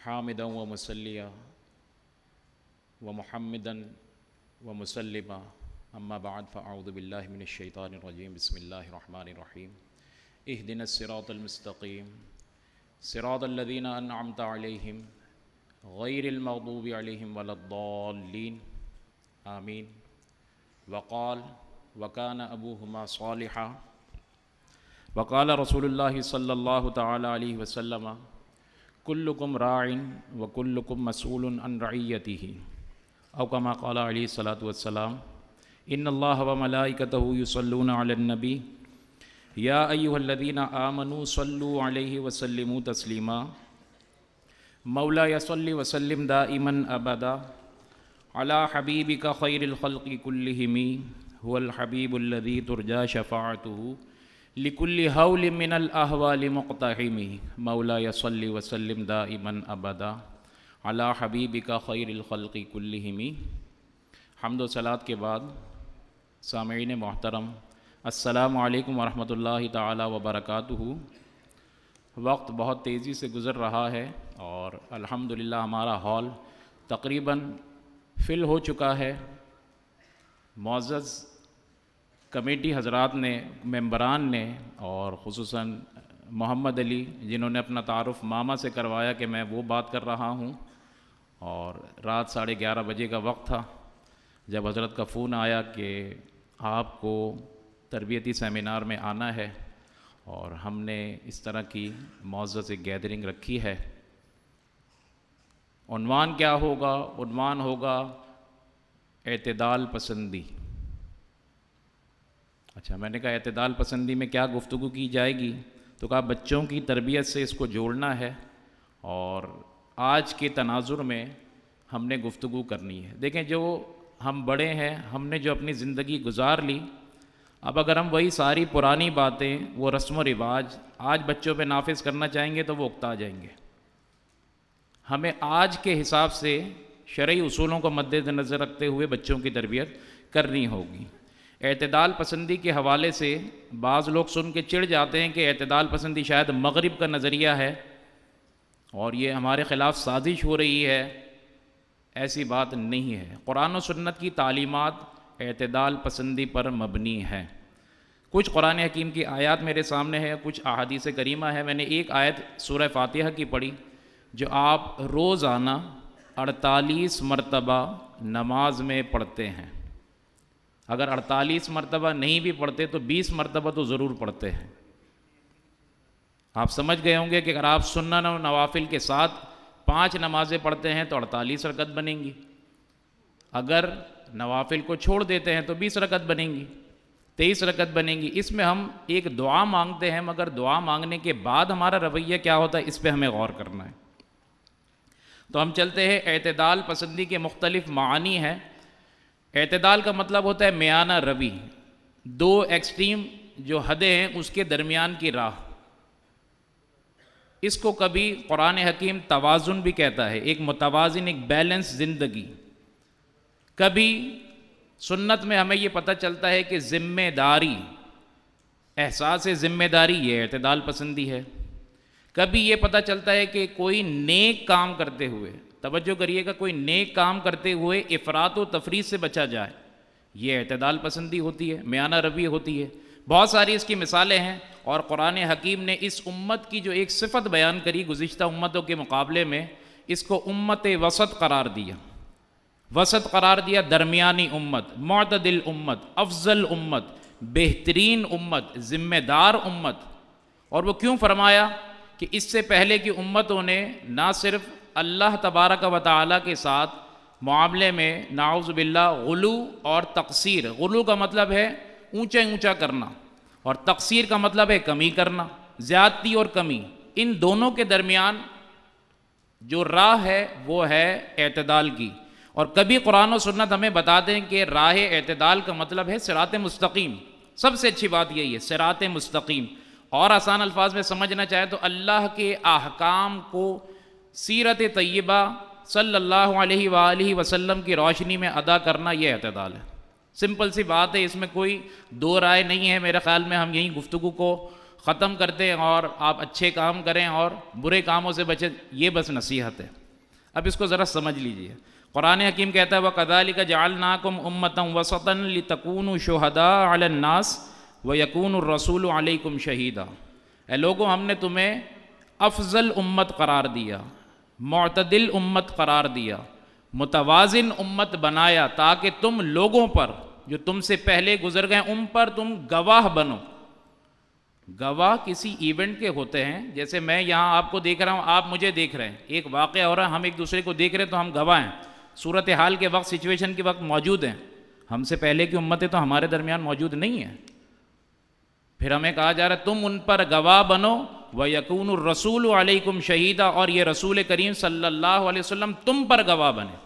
حامدا ومصليا ومحمدا ومسلما اما بعد فاعوذ بالله من الشيطان الرجيم بسم الله الرحمن الرحيم اهدنا الصراط المستقيم صراط الذين انعمت عليهم غير المغضوب عليهم ولا الضالين آمين وقال وكان أبوهما صالحا وقال رسول الله صلى الله تعالى عليه وسلم كلكم راع وكلكم مسؤول عن رعيته أو كما قال عليه الصلاة والسلام إن الله وملائكته يصلون على النبي يا أيها الذين آمنوا صلوا عليه وسلموا تسليما مولاي صل وسلم دائما أبدا على حبيبك خير الخلق كلهم هو الحبيب الذي ترجى شفاعته لكل هول من الأهوال مقتحم مولاي صل وسلم دائما أبدا على حبيبك خير الخلق كلهم. حمد و صلات کے بعد سامعین محترم السلام علیکم ورحمۃ اللہ تعالی وبرکاتہ. وقت بہت تیزی سے گزر رہا ہے اور الحمدللہ ہمارا ہال تقریباً فل ہو چکا ہے. معزز کمیٹی حضرات نے، ممبران نے، اور خصوصاً محمد علی جنہوں نے اپنا تعارف ماما سے کروایا کہ میں وہ بات کر رہا ہوں، اور رات 11:30 بجے کا وقت تھا جب حضرت کا فون آیا کہ آپ کو تربیتی سیمینار میں آنا ہے اور ہم نے اس طرح کی معزز ایک گیدرنگ رکھی ہے. عنوان کیا ہوگا؟ عنوان ہوگا اعتدال پسندی. اچھا، میں نے کہا اعتدال پسندی میں کیا گفتگو کی جائے گی؟ تو کہا بچوں کی تربیت سے اس کو جوڑنا ہے اور آج کے تناظر میں ہم نے گفتگو کرنی ہے. دیکھیں، جو ہم بڑے ہیں، ہم نے جو اپنی زندگی گزار لی، اب اگر ہم وہی ساری پرانی باتیں، وہ رسم و رواج آج بچوں پہ نافذ کرنا چاہیں گے تو وہ اکتا جائیں گے. ہمیں آج کے حساب سے شرعی اصولوں کو مد نظر رکھتے ہوئے بچوں کی تربیت کرنی ہوگی. اعتدال پسندی کے حوالے سے بعض لوگ سن کے چڑ جاتے ہیں کہ اعتدال پسندی شاید مغرب کا نظریہ ہے اور یہ ہمارے خلاف سازش ہو رہی ہے. ایسی بات نہیں ہے. قرآن و سنت کی تعلیمات اعتدال پسندی پر مبنی ہیں. کچھ قرآن حکیم کی آیات میرے سامنے ہے، کچھ احادیث کریمہ ہے. میں نے ایک آیت سورہ فاتحہ کی پڑھی جو آپ روزانہ 48 مرتبہ نماز میں پڑھتے ہیں. اگر 48 مرتبہ نہیں بھی پڑھتے تو 20 مرتبہ تو ضرور پڑھتے ہیں. آپ سمجھ گئے ہوں گے کہ اگر آپ سنن و نوافل کے ساتھ 5 نمازیں پڑھتے ہیں تو 48 رکعت بنیں گی. اگر نوافل کو چھوڑ دیتے ہیں تو 20 رکعت بنیں گی، 23 رکعت بنیں گی. اس میں ہم ایک دعا مانگتے ہیں، مگر دعا مانگنے کے بعد ہمارا رویہ کیا ہوتا ہے، اس پہ ہمیں غور کرنا ہے. تو ہم چلتے ہیں. اعتدال پسندی کے مختلف معانی ہیں. اعتدال کا مطلب ہوتا ہے میانہ روی، دو ایکسٹریم جو حدیں ہیں اس کے درمیان کی راہ. اس کو کبھی قرآن حکیم توازن بھی کہتا ہے، ایک متوازن، ایک بیلنس زندگی. کبھی سنت میں ہمیں یہ پتہ چلتا ہے کہ ذمہ داری، احساس ذمہ داری، یہ اعتدال پسندی ہے. کبھی یہ پتہ چلتا ہے کہ کوئی نیک کام کرتے ہوئے، توجہ کریے گا، کوئی نیک کام کرتے ہوئے افراط و تفریط سے بچا جائے، یہ اعتدال پسندی ہوتی ہے، میانہ روی ہوتی ہے. بہت ساری اس کی مثالیں ہیں اور قرآن حکیم نے اس امت کی جو ایک صفت بیان کری گزشتہ امتوں کے مقابلے میں، اس کو امت وسط قرار دیا. وسط قرار دیا، درمیانی امت، معتدل امت، افضل امت، بہترین امت، ذمہ دار امت. اور وہ کیوں فرمایا کہ اس سے پہلے کی امتوں نے نہ صرف اللہ تبارک و تعالیٰ کے ساتھ معاملے میں نعوذ باللہ غلو اور تقصیر، غلو کا مطلب ہے اونچا کرنا اور تقصیر کا مطلب ہے کمی کرنا، زیادتی اور کمی. ان دونوں کے درمیان جو راہ ہے وہ ہے اعتدال کی. اور کبھی قرآن و سنت ہمیں بتا دیں کہ راہ اعتدال کا مطلب ہے صراط مستقیم. سب سے اچھی بات یہی ہے، صراط مستقیم. اور آسان الفاظ میں سمجھنا چاہے تو اللہ کے احکام کو سیرت طیبہ صلی اللہ علیہ وآلہ وسلم کی روشنی میں ادا کرنا، یہ اعتدال ہے. سمپل سی بات ہے، اس میں کوئی دو رائے نہیں ہے. میرے خیال میں ہم یہیں گفتگو کو ختم کرتے اور آپ اچھے کام کریں اور برے کاموں سے بچیں، یہ بس نصیحت ہے۔ اب اس کو ذرا سمجھ لیجئے، قرآن حکیم کہتا ہے وَكَذَلِكَ جَعَلْنَاكُمْ أُمَّةً وَسَطًا لِتَكُونُوا شُهَدَاءَ عَلَى النَّاسِ وَيَكُونَ الرَّسُولُ عَلَيْكُمْ شَهِيدًا۔ اے لوگوں، ہم نے تمہیں افضل امت قرار دیا، معتدل امت قرار دیا، متوازن امت بنایا، تاکہ تم لوگوں پر جو تم سے پہلے گزر گئے ان پر تم گواہ بنو۔ گواہ کسی ایونٹ کے ہوتے ہیں، جیسے میں یہاں آپ کو دیکھ رہا ہوں، آپ مجھے دیکھ رہے ہیں، ایک واقعہ ہو رہا ہے، ہم ایک دوسرے کو دیکھ رہے ہیں تو ہم گواہ ہیں، صورتحال کے وقت، سچویشن کے وقت موجود ہیں۔ ہم سے پہلے کی امتیں تو ہمارے درمیان موجود نہیں ہیں، پھر ہمیں کہا جا رہا ہے تم ان پر گواہ بنو وَيَكُونُ الرَّسُولُ عَلَيْكُمْ شَهِيدًا، اور یہ رسول کریم صلی اللہ علیہ وسلم تم پر گواہ بنے۔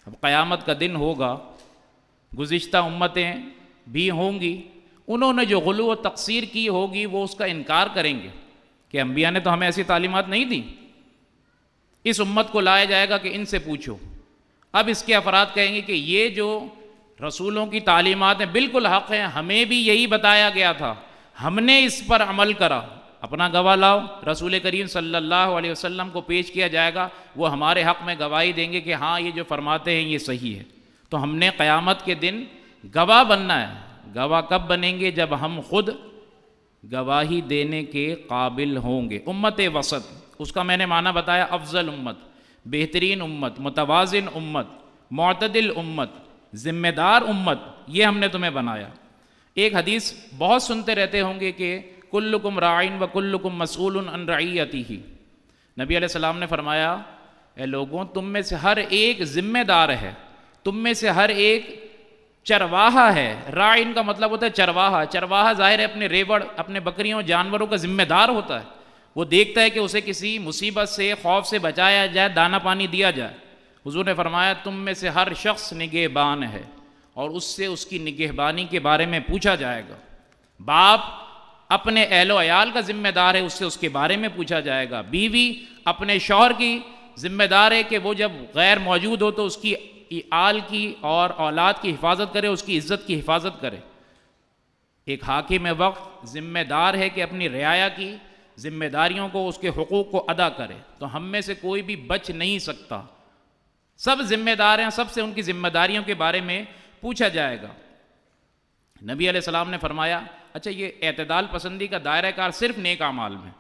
اب قیامت کا دن ہوگا، گزشتہ امتیں بھی ہوں گی، انہوں نے جو غلو و تقصیر کی ہوگی وہ اس کا انکار کریں گے کہ انبیاء نے تو ہمیں ایسی تعلیمات نہیں دی۔ اس امت کو لایا جائے گا کہ ان سے پوچھو۔ اب اس کے افراد کہیں گے کہ یہ جو رسولوں کی تعلیمات ہیں بالکل حق ہیں، ہمیں بھی یہی بتایا گیا تھا، ہم نے اس پر عمل کرا، اپنا گواہ لاؤ۔ رسول کریم صلی اللہ علیہ وسلم کو پیش کیا جائے گا، وہ ہمارے حق میں گواہی دیں گے کہ ہاں یہ جو فرماتے ہیں یہ صحیح ہے۔ تو ہم نے قیامت کے دن گواہ بننا ہے۔ گواہ کب بنیں گے؟ جب ہم خود گواہی دینے کے قابل ہوں گے۔ امت وسط، اس کا میں نے معنی بتایا، افضل امت، بہترین امت، متوازن امت، معتدل امت، ذمہ دار امت، یہ ہم نے تمہیں بنایا۔ ایک حدیث بہت سنتے رہتے ہوں گے کہ کلکم راعٍ وکلکم مسئول عن رعیتہ۔ نبی علیہ السلام نے فرمایا اے لوگوں، تم میں سے ہر ایک ذمہ دار ہے، تم میں سے ہر ایک چرواہا ہے۔ راعٍ کا مطلب ہوتا ہے چرواہا۔ چرواہا ظاہر ہے اپنے ریوڑ، اپنے بکریوں، جانوروں کا ذمہ دار ہوتا ہے، وہ دیکھتا ہے کہ اسے کسی مصیبت سے، خوف سے بچایا جائے، دانہ پانی دیا جائے۔ حضور نے فرمایا تم میں سے ہر شخص نگہبان ہے اور اس سے اس کی نگہبانی کے بارے میں پوچھا جائے گا۔ باپ اپنے اہل و عیال کا ذمہ دار ہے، اس سے اس کے بارے میں پوچھا جائے گا۔ بیوی اپنے شوہر کی ذمہ دار ہے کہ وہ جب غیر موجود ہو تو اس کی آل کی اور اولاد کی حفاظت کرے، اس کی عزت کی حفاظت کرے۔ ایک حاکم وقت ذمہ دار ہے کہ اپنی رعایا کی ذمہ داریوں کو، اس کے حقوق کو ادا کرے۔ تو ہم میں سے کوئی بھی بچ نہیں سکتا، سب ذمہ دار ہیں، سب سے ان کی ذمہ داریوں کے بارے میں پوچھا جائے گا۔ نبی علیہ السلام نے فرمایا، اچھا یہ اعتدال پسندی کا دائرہ کار صرف نیک اعمال میں۔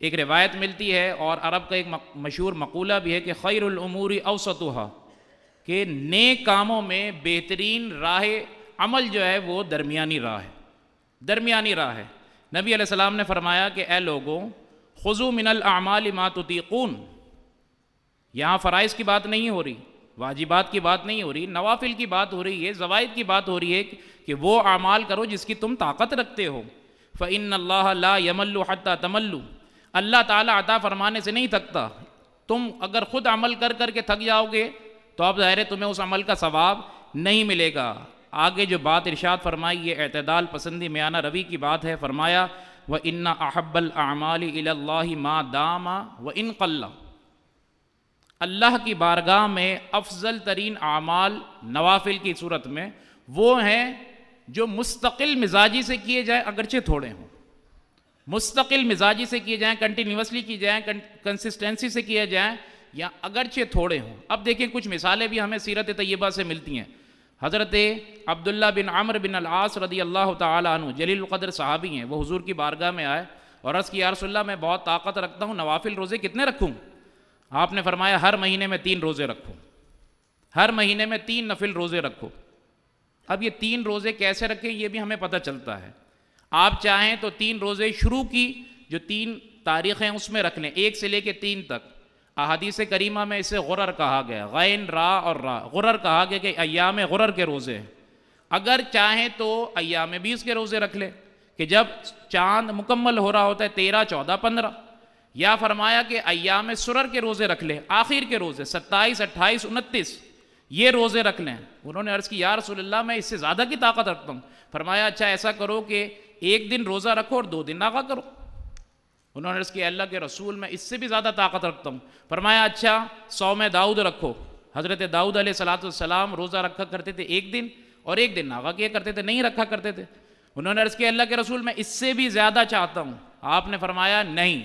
ایک روایت ملتی ہے اور عرب کا ایک مشہور مقولہ بھی ہے کہ خیر الامور اوسطھا، کہ نیک کاموں میں بہترین راہ عمل جو ہے وہ درمیانی راہ ہے، درمیانی راہ ہے۔ نبی علیہ السلام نے فرمایا کہ اے لوگوں، خذوا من الاعمال ما تطیقون۔ یہاں فرائض کی بات نہیں ہو رہی، واجبات کی بات نہیں ہو رہی، نوافل کی بات ہو رہی ہے، زوائد کی بات ہو رہی ہے کہ وہ اعمال کرو جس کی تم طاقت رکھتے ہو۔ فإن اللہ لا یمل حتی تملوا، اللہ تعالیٰ عطا فرمانے سے نہیں تھکتا۔ تم اگر خود عمل کر کر کے تھک جاؤ گے تو اب ظاہر ہے تمہیں اس عمل کا ثواب نہیں ملے گا۔ آگے جو بات ارشاد فرمائی یہ اعتدال پسندی میانہ روی کی بات ہے۔ فرمایا وَإِنَّ أَحَبَّ الْأَعْمَالِ إِلَى اللَّهِ مَا دَامَ وَإِنْ قَلَّ، اللہ کی بارگاہ میں افضل ترین اعمال نوافل کی صورت میں وہ ہیں جو مستقل مزاجی سے کیے جائیں اگرچہ تھوڑے ہوں، مستقل مزاجی سے کیے جائیں، کنٹینیوسلی کی جائیں، کنسسٹنسی سے کیے جائیں، یا اگرچہ تھوڑے ہوں۔ اب دیکھیں کچھ مثالیں بھی ہمیں سیرت طیبہ سے ملتی ہیں۔ حضرت عبداللہ بن عمرو بن العاص رضی اللہ تعالیٰ عنہ جلیل القدر صحابی ہیں، وہ حضور کی بارگاہ میں آئے اور عرض کی یا رسول اللہ میں بہت طاقت رکھتا ہوں، نوافل روزے کتنے رکھوں؟ آپ نے فرمایا ہر مہینے میں 3 روزے رکھو، ہر مہینے میں 3 نفل روزے رکھو۔ اب یہ 3 روزے کیسے رکھیں یہ بھی ہمیں پتہ چلتا ہے۔ آپ چاہیں تو 3 روزے شروع کی جو 3 تاریخیں اس میں رکھ لیں، 1 سے لے کے 3 تک۔ احادیث کریمہ میں اسے غرر کہا گیا، غین را اور را، غرر کہا گیا کہ ایام غرر کے روزے ہیں۔ اگر چاہیں تو ایام 20 کے روزے رکھ لیں کہ جب چاند مکمل ہو رہا ہوتا ہے 13، 14، 15، یا فرمایا کہ ایام سرر کے روزے رکھ لیں، آخر کے روزے 27، 28، 29 یہ روزے رکھ لیں۔ انہوں نے عرض کی یا رسول اللہ میں اس سے زیادہ کی طاقت رکھتا ہوں۔ فرمایا اچھا ایسا کرو کہ 1 دن روزہ رکھو اور 2 دن ناغا کرو۔ انہوں نے عرض کی اللہ کے رسول میں اس سے بھی زیادہ طاقت رکھتا ہوں۔ فرمایا اچھا صوم داؤد رکھو۔ حضرت داؤد علیہ السلام روزہ رکھا کرتے تھے 1 دن اور 1 دن ناغا کیا کرتے تھے، نہیں رکھا کرتے تھے۔ انہوں نے عرض کیا اللہ کے رسول میں اس سے بھی زیادہ چاہتا ہوں. آپ نے فرمایا نہیں،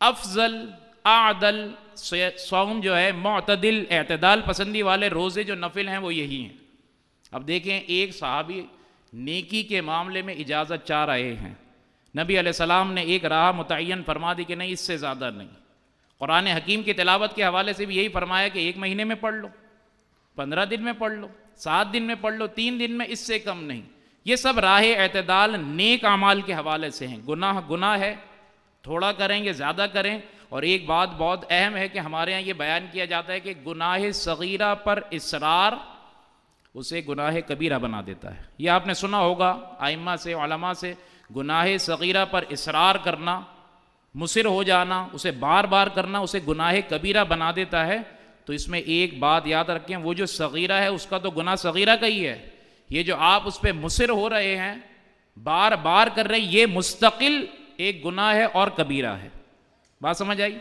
افضل اعدل صوم جو ہے معتدل اعتدال پسندی والے روزے جو نفل ہیں وہ یہی ہیں. اب دیکھیں ایک صحابی نیکی کے معاملے میں اجازت چاہ رہے ہیں، نبی علیہ السلام نے ایک راہ متعین فرما دی کہ نہیں اس سے زیادہ نہیں. قرآن حکیم کی تلاوت کے حوالے سے بھی یہی فرمایا کہ 1 مہینے میں پڑھ لو، 15 دن میں پڑھ لو، 7 دن میں پڑھ لو، 3 دن میں، اس سے کم نہیں. یہ سب راہ اعتدال نیک اعمال کے حوالے سے ہیں. گناہ ہے، تھوڑا کریں گے زیادہ کریں. اور ایک بات بہت اہم ہے کہ ہمارے ہاں یہ بیان کیا جاتا ہے کہ گناہ صغیرہ پر اصرار اسے گناہ کبیرہ بنا دیتا ہے. یہ آپ نے سنا ہوگا ائمہ سے، علماء سے، گناہ صغیرہ پر اصرار کرنا، مصر ہو جانا، اسے بار بار کرنا اسے گناہ کبیرہ بنا دیتا ہے. تو اس میں ایک بات یاد رکھیں، وہ جو صغیرہ ہے اس کا تو گناہ صغیرہ کا ہی ہے. یہ جو آپ اس پہ مصر ہو رہے ہیں، بار بار کر رہے ہیں، یہ مستقل ایک گناہ ہے اور کبیرہ ہے. بات سمجھ آئی؟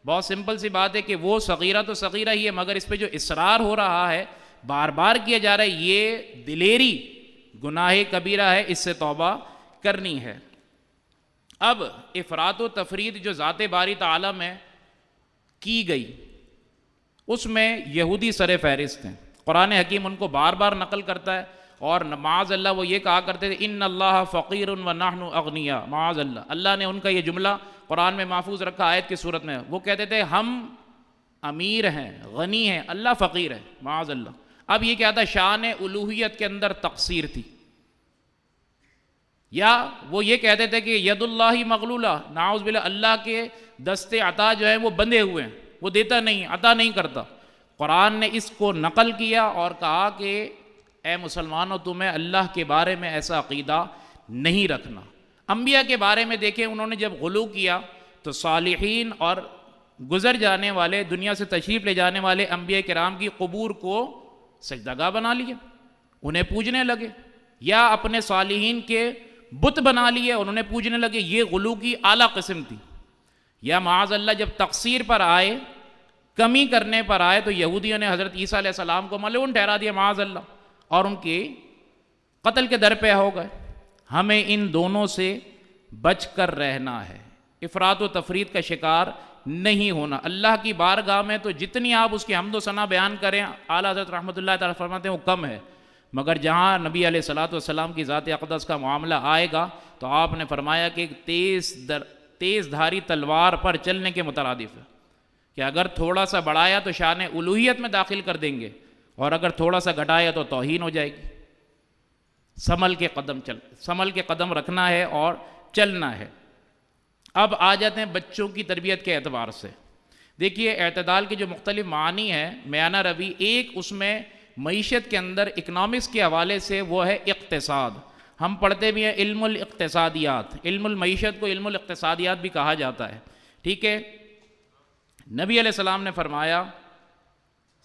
بہت سمپل سی بات ہے کہ وہ صغیرہ تو صغیرہ ہی ہے، مگر اس پہ جو اصرار ہو رہا ہے، بار بار کیا جا رہا ہے، یہ دلیری گناہ کبیرہ ہے، اس سے توبہ کرنی ہے. اب افراط و تفرید جو ذات باری تعالیٰ میں کی گئی، اس میں یہودی سر فہرست ہیں. قرآن حکیم ان کو بار بار نقل کرتا ہے، اور معاذ اللہ وہ یہ کہا کرتے تھے ان اللہ فقیر و نحن اغنیاء. معاذ اللہ، اللہ نے ان کا یہ جملہ قرآن میں محفوظ رکھا آیت کی صورت میں. وہ کہتے تھے ہم امیر ہیں، غنی ہیں، اللہ فقیر ہے. معاذ اللہ. اب یہ کیا تھا؟ شان الوہیت کے اندر تقصیر تھی. یا وہ یہ کہتے تھے کہ ید اللہ مغلولہ، نعوذ باللہ، اللہ کے دستے عطا جو ہیں وہ بندھے ہوئے ہیں، وہ دیتا نہیں، عطا نہیں کرتا. قرآن نے اس کو نقل کیا اور کہا کہ اے مسلمانوں تمہیں اللہ کے بارے میں ایسا عقیدہ نہیں رکھنا. انبیاء کے بارے میں دیکھیں، انہوں نے جب غلو کیا تو صالحین اور گزر جانے والے، دنیا سے تشریف لے جانے والے انبیاء کرام کی قبور کو سجدہ گاہ بنا لیا، انہیں پوجنے لگے، یا اپنے صالحین کے بت بنا لیے، انہوں نے پوجنے لگے. یہ غلو کی اعلیٰ قسم تھی. یا معاذ اللہ جب تقصیر پر آئے، کمی کرنے پر آئے، تو یہودیوں نے حضرت عیسیٰ علیہ السلام کو ملعون ٹھہرا دیا معاذ اللہ، اور ان کے قتل کے در پہ ہو گئے. ہمیں ان دونوں سے بچ کر رہنا ہے، افراط و تفرید کا شکار نہیں ہونا. اللہ کی بارگاہ میں تو جتنی آپ اس کی حمد و ثنا بیان کریں، اعلیٰ حضرت رحمۃ اللہ تعالیٰ فرماتے ہیں وہ کم ہے. مگر جہاں نبی علیہ الصلوۃ والسلام کی ذات اقدس کا معاملہ آئے گا تو آپ نے فرمایا کہ تیز دھاری تلوار پر چلنے کے مترادف ہے، کہ اگر تھوڑا سا بڑھایا تو شان الوہیت میں داخل کر دیں گے، اور اگر تھوڑا سا گھٹایا تو توہین ہو جائے گی. سنبھل کے قدم رکھنا ہے اور چلنا ہے. اب آ جاتے ہیں بچوں کی تربیت کے اعتبار سے. دیکھیے اعتدال کے جو مختلف معنی ہیں میانہ روی، ایک اس میں معیشت کے اندر اکنامکس کے حوالے سے وہ ہے اقتصاد. ہم پڑھتے بھی ہیں علم الاقتصادیات، علم المعیشت کو علم الاقتصادیات بھی کہا جاتا ہے. ٹھیک ہے. نبی علیہ السلام نے فرمایا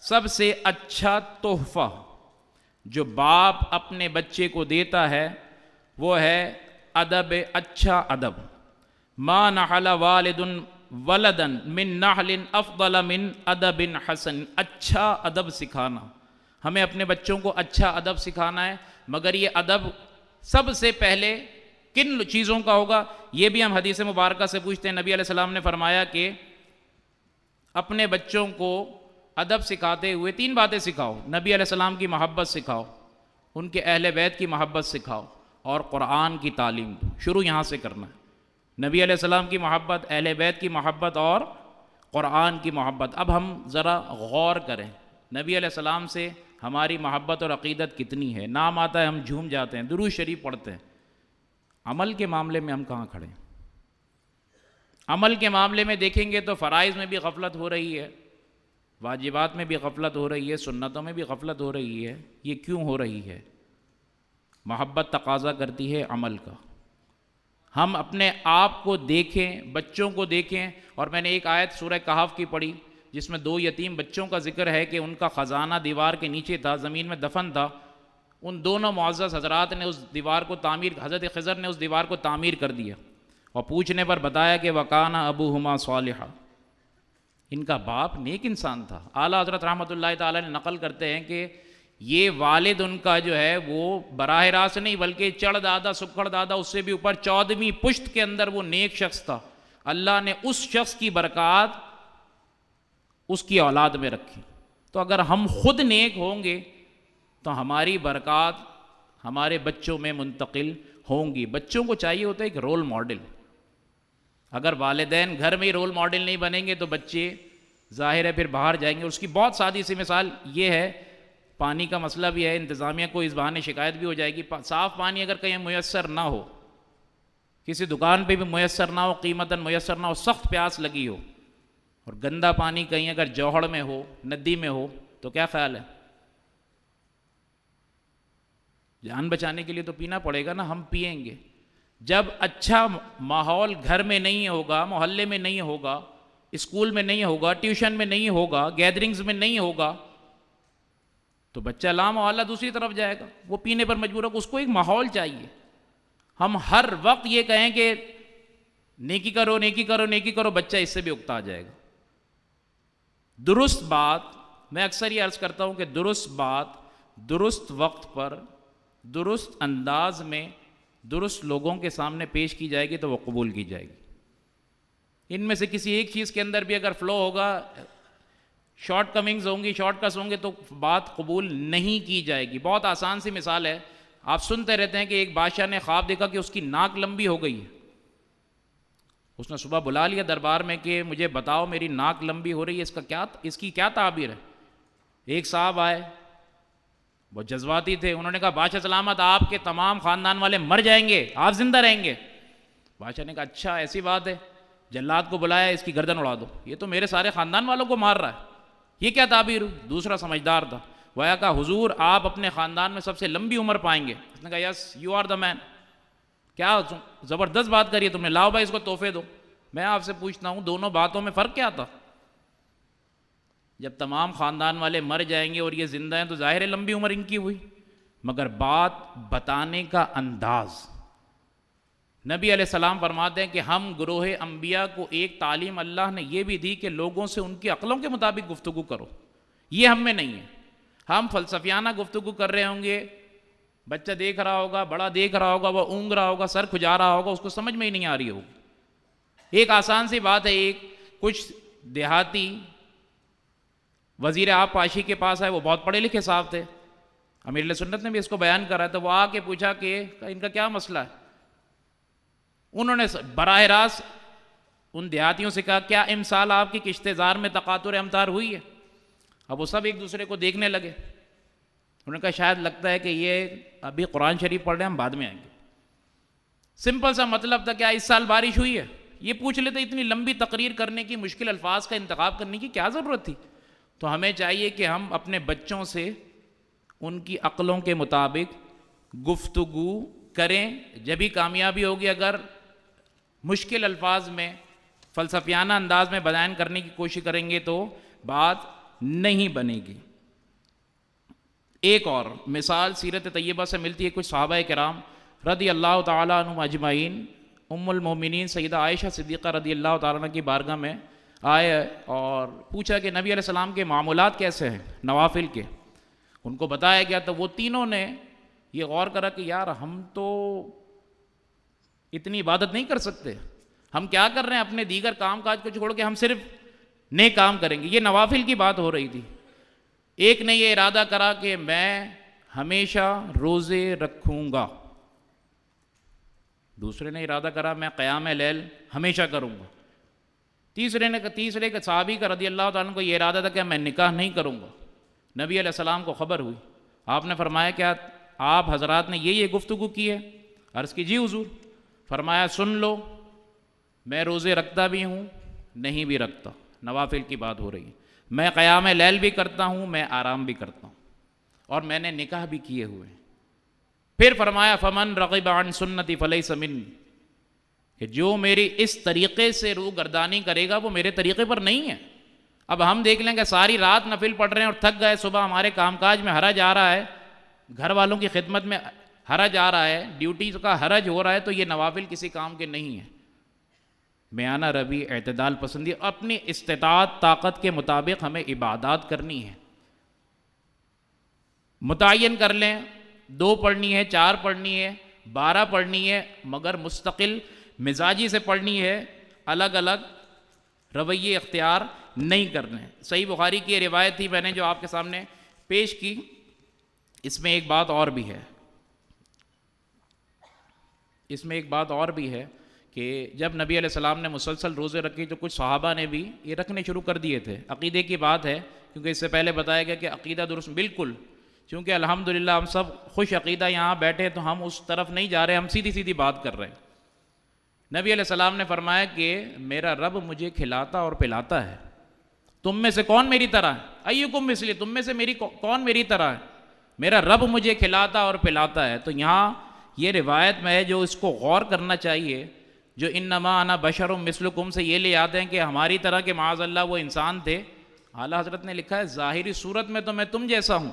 سب سے اچھا تحفہ جو باپ اپنے بچے کو دیتا ہے وہ ہے ادب، اچھا ادب. ما نحل والد ولدا من نحل افضل من ادب حسن. اچھا ادب سکھانا، ہمیں اپنے بچوں کو اچھا ادب سکھانا ہے. مگر یہ ادب سب سے پہلے کن چیزوں کا ہوگا؟ یہ بھی ہم حدیث مبارکہ سے پوچھتے ہیں. نبی علیہ السلام نے فرمایا کہ اپنے بچوں کو ادب سکھاتے ہوئے 3 باتیں سکھاؤ. نبی علیہ السلام کی محبت سکھاؤ، ان کے اہل بیت کی محبت سکھاؤ، اور قرآن کی تعلیم دو. شروع یہاں سے کرنا ہے. نبی علیہ السلام کی محبت، اہل بیت کی محبت اور قرآن کی محبت. اب ہم ذرا غور کریں نبی علیہ السلام سے ہماری محبت اور عقیدت کتنی ہے. نام آتا ہے ہم جھوم جاتے ہیں، درود شریف پڑھتے ہیں. عمل کے معاملے میں ہم کہاں کھڑے ہیں؟ عمل کے معاملے میں دیکھیں گے تو فرائض میں بھی غفلت ہو رہی ہے، واجبات میں بھی غفلت ہو رہی ہے، سنتوں میں بھی غفلت ہو رہی ہے. یہ کیوں ہو رہی ہے؟ محبت تقاضا کرتی ہے عمل کا. ہم اپنے آپ کو دیکھیں، بچوں کو دیکھیں. اور میں نے ایک آیت سورہ کہف کی پڑھی جس میں 2 یتیم بچوں کا ذکر ہے کہ ان کا خزانہ دیوار کے نیچے تھا، زمین میں دفن تھا. ان دونوں معزز حضرات نے اس دیوار کو حضرت خضر نے اس دیوار کو تعمیر کر دیا، اور پوچھنے پر بتایا کہ وَكَانَ أَبُوهُمَا صَالِحًا، ان کا باپ نیک انسان تھا. اعلیٰ حضرت رحمۃ اللہ تعالیٰ نے نقل کرتے ہیں کہ یہ والد ان کا جو ہے وہ براہ راست نہیں بلکہ چڑھ دادا سکھڑ دادا اس سے بھی اوپر 14ویں پشت کے اندر وہ نیک شخص تھا، اللہ نے اس شخص کی برکات اس کی اولاد میں رکھی۔ تو اگر ہم خود نیک ہوں گے تو ہماری برکات ہمارے بچوں میں منتقل ہوں گی۔ بچوں کو چاہیے ہوتا ہے ایک رول ماڈل، اگر والدین گھر میں ہی رول ماڈل نہیں بنیں گے تو بچے ظاہر ہے پھر باہر جائیں گے۔ اس کی بہت سادی سی مثال یہ ہے، پانی کا مسئلہ بھی ہے، انتظامیہ کو اس بہانے شکایت بھی ہو جائے گی، صاف پانی اگر کہیں میسر نہ ہو، کسی دکان پہ بھی میسر نہ ہو، قیمتاً میسر نہ ہو، سخت پیاس لگی ہو، اور گندا پانی کہیں اگر جوہڑ میں ہو، ندی میں ہو، تو کیا خیال ہے؟ جان بچانے کے لیے تو پینا پڑے گا نا، ہم پئیں گے۔ جب اچھا ماحول گھر میں نہیں ہوگا، محلے میں نہیں ہوگا، اسکول میں نہیں ہوگا، ٹیوشن میں نہیں ہوگا، گیدرنگز میں نہیں ہوگا، تو بچہ لامحالہ دوسری طرف جائے گا، وہ پینے پر مجبور ہوگا۔ اس کو ایک ماحول چاہیے۔ ہم ہر وقت یہ کہیں کہ نیکی کرو نیکی کرو نیکی کرو، بچہ اس سے بھی اکتا جائے گا۔ درست بات، میں اکثر یہ عرض کرتا ہوں کہ درست بات درست وقت پر درست انداز میں درست لوگوں کے سامنے پیش کی جائے گی تو وہ قبول کی جائے گی۔ ان میں سے کسی ایک چیز کے اندر بھی اگر فلو ہوگا، شارٹ کمنگز ہوں گی، شارٹ کٹس ہوں گے، تو بات قبول نہیں کی جائے گی۔ بہت آسان سی مثال ہے، آپ سنتے رہتے ہیں کہ ایک بادشاہ نے خواب دیکھا کہ اس کی ناک لمبی ہو گئی ہے۔ اس نے صبح بلا لیا دربار میں کہ مجھے بتاؤ میری ناک لمبی ہو رہی ہے، اس کی کیا تعبیر ہے؟ ایک صاحب آئے، وہ جذباتی تھے، انہوں نے کہا بادشاہ سلامت، آپ کے تمام خاندان والے مر جائیں گے، آپ زندہ رہیں گے۔ بادشاہ نے کہا اچھا ایسی بات ہے، جلاد کو بلایا، اس کی گردن اڑا دو، یہ تو میرے سارے خاندان والوں کو مار رہا ہے، یہ کیا تعبیر ہوئی؟ دوسرا سمجھدار تھا، وہ آیا کہا حضور آپ اپنے خاندان میں سب سے لمبی عمر پائیں گے۔ اس نے کہا یس یو آر دا مین، کیا زبردست بات کری تم نے، لاؤ بھائی اس کو تحفے دو۔ میں آپ سے پوچھتا ہوں دونوں باتوں میں فرق کیا تھا؟ جب تمام خاندان والے مر جائیں گے اور یہ زندہ ہیں تو ظاہر ہے لمبی عمر ان کی ہوئی، مگر بات بتانے کا انداز۔ نبی علیہ السلام فرماتے ہیں کہ ہم گروہ انبیاء کو ایک تعلیم اللہ نے یہ بھی دی کہ لوگوں سے ان کی عقلوں کے مطابق گفتگو کرو، یہ ہم میں نہیں ہے۔ ہم فلسفیانہ گفتگو کر رہے ہوں گے، بچہ دیکھ رہا ہوگا، بڑا دیکھ رہا ہوگا، وہ اونگ رہا ہوگا، سر کھجا رہا ہوگا، اس کو سمجھ میں ہی نہیں آ رہی ہوگی۔ ایک آسان سی بات ہے، ایک کچھ دیہاتی وزیر آب پاشی کے پاس آئے، وہ بہت پڑھے لکھے صاحب تھے، امیر علیہ سنت نے بھی اس کو بیان کرا، تو وہ آ کے پوچھا کہ ان کا کیا مسئلہ ہے؟ انہوں نے براہ راست ان دیہاتیوں سے کہا کیا امسال آپ کی کشت زار میں تقاطر امطار ہوئی ہے؟ اب وہ سب ایک دوسرے کو دیکھنے لگے، انہوں نے کہا شاید لگتا ہے کہ یہ ابھی قرآن شریف پڑھ رہے ہیں، ہم بعد میں آئیں گے۔ سمپل سا مطلب تھا، کیا اس سال بارش ہوئی ہے؟ یہ پوچھ لیتے، اتنی لمبی تقریر کرنے کی، مشکل الفاظ کا انتخاب کرنے کی کیا ضرورت تھی؟ تو ہمیں چاہیے کہ ہم اپنے بچوں سے ان کی عقلوں کے مطابق گفتگو کریں، جبھی کامیابی ہوگی۔ اگر مشکل الفاظ میں فلسفیانہ انداز میں بیان کرنے کی کوشش کریں گے تو بات نہیں بنے گی۔ ایک اور مثال سیرت طیبہ سے ملتی ہے، کچھ صحابہ کرام رضی اللہ تعالیٰ عنہم اجمعین، ام المومنین سیدہ عائشہ صدیقہ رضی اللہ تعالیٰ عنہ کی بارگاہ میں آئے اور پوچھا کہ نبی علیہ السلام کے معمولات کیسے ہیں نوافل کے، ان کو بتایا گیا، تو وہ تینوں نے یہ غور کرا کہ یار ہم تو اتنی عبادت نہیں کر سکتے، ہم کیا کر رہے ہیں، اپنے دیگر کام کاج کو چھوڑ کے ہم صرف نیک کام کریں گے۔ یہ نوافل کی بات ہو رہی تھی۔ ایک نے یہ ارادہ کرا کہ میں ہمیشہ روزے رکھوں گا، دوسرے نے ارادہ کرا میں قیام لیل ہمیشہ کروں گا، تیسرے کے صحابی کا رضی اللہ تعالیٰ عنہ کو یہ ارادہ تھا کہ میں نکاح نہیں کروں گا۔ نبی علیہ السلام کو خبر ہوئی، آپ نے فرمایا کیا آپ حضرات نے یہ گفتگو کی ہے؟ عرض کی جی حضور۔ فرمایا سن لو، میں روزے رکھتا بھی ہوں نہیں بھی رکھتا، نوافل کی بات ہو رہی ہے، میں قیام لیل بھی کرتا ہوں، میں آرام بھی کرتا ہوں، اور میں نے نکاح بھی کیے ہوئے ہیں۔ پھر فرمایا فمن رغب عن سنتی فلیس منی، کہ جو میری اس طریقے سے روح گردانی کرے گا وہ میرے طریقے پر نہیں ہے۔ اب ہم دیکھ لیں کہ ساری رات نفل پڑھ رہے ہیں اور تھک گئے، صبح ہمارے کام کاج میں حرج آ رہا ہے، گھر والوں کی خدمت میں حرج آ رہا ہے، ڈیوٹی کا حرج ہو رہا ہے، تو یہ نوافل کسی کام کے نہیں ہیں۔ میانہ روی، اعتدال پسندی، اپنی استطاعت طاقت کے مطابق ہمیں عبادات کرنی ہے۔ متعین کر لیں، 2 پڑھنی ہے، 4 پڑھنی ہے، 12 پڑھنی ہے، مگر مستقل مزاجی سے پڑھنی ہے، الگ الگ رویے اختیار نہیں کرنے۔ صحیح بخاری کی یہ روایت تھی میں نے جو آپ کے سامنے پیش کی۔ اس میں ایک بات اور بھی ہے کہ جب نبی علیہ السلام نے مسلسل روزے رکھے تو کچھ صحابہ نے بھی یہ رکھنے شروع کر دیے تھے۔ عقیدے کی بات ہے، کیونکہ اس سے پہلے بتایا گیا کہ عقیدہ درست بالکل، چونکہ الحمدللہ ہم سب خوش عقیدہ یہاں بیٹھے تو ہم اس طرف نہیں جا رہے، ہم سیدھی سیدھی بات کر رہے ہیں۔ نبی علیہ السلام نے فرمایا کہ میرا رب مجھے کھلاتا اور پلاتا ہے، تم میں سے کون میری طرح ہے؟ ایکم مثلی، تم میں سے کون میری طرح ہے؟ میرا رب مجھے کھلاتا اور پلاتا ہے۔ تو یہاں یہ روایت میں ہے جو اس کو غور کرنا چاہیے، جو انما انا بشر مثلکم سے یہ لے آتے ہیں کہ ہماری طرح کے معاذ اللہ وہ انسان تھے۔ اعلیٰ حضرت نے لکھا ہے ظاہری صورت میں تو میں تم جیسا ہوں،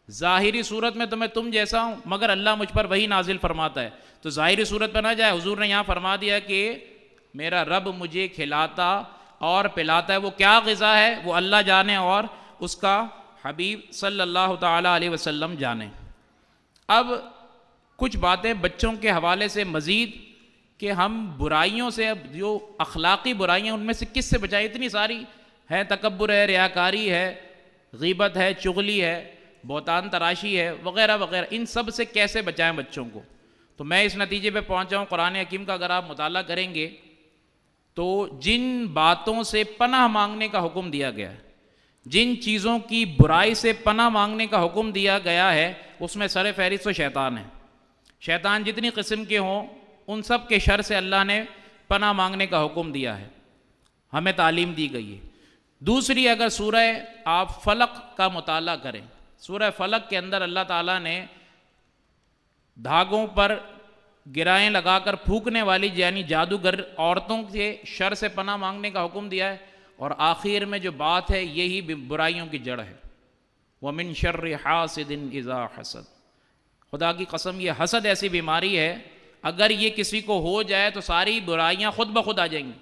ظاہری صورت میں تو میں تم جیسا ہوں، مگر اللہ مجھ پر وہی نازل فرماتا ہے۔ تو ظاہری صورت پہ نہ جائے، حضور نے یہاں فرما دیا کہ میرا رب مجھے کھلاتا اور پلاتا ہے۔ وہ کیا غذا ہے وہ اللہ جانے اور اس کا حبیب صلی اللہ تعالیٰ علیہ وسلم جانے۔ اب کچھ باتیں بچوں کے حوالے سے مزید کہ ہم برائیوں سے، اب جو اخلاقی برائیاں ان میں سے کس سے بچائیں؟ اتنی ساری ہے، تکبر ہے، ریاکاری ہے، غیبت ہے، چغلی ہے، بہتان تراشی ہے، وغیرہ وغیرہ، ان سب سے کیسے بچائیں بچوں کو؟ تو میں اس نتیجے پہ پہنچا ہوں، قرآن حکیم کا اگر آپ مطالعہ کریں گے تو جن باتوں سے پناہ مانگنے کا حکم دیا گیا ہے، جن چیزوں کی برائی سے پناہ مانگنے کا حکم دیا گیا ہے، اس میں سر فہرست تو شیطان ہے۔ شیطان جتنی قسم کے ہوں ان سب کے شر سے اللہ نے پناہ مانگنے کا حکم دیا ہے، ہمیں تعلیم دی گئی ہے۔ دوسری، اگر سورہ آپ فلق کا مطالعہ کریں، سورہ فلق کے اندر اللہ تعالیٰ نے دھاگوں پر گرائیں لگا کر پھونکنے والی یعنی جادوگر عورتوں کے شر سے پناہ مانگنے کا حکم دیا ہے، اور آخر میں جو بات ہے یہی برائیوں کی جڑ ہے۔ وَمِن شَرِّ حَاسِدٍ إِذَا حَسَدَ، خدا کی قسم یہ حسد ایسی بیماری ہے، اگر یہ کسی کو ہو جائے تو ساری برائیاں خود بخود آ جائیں گی۔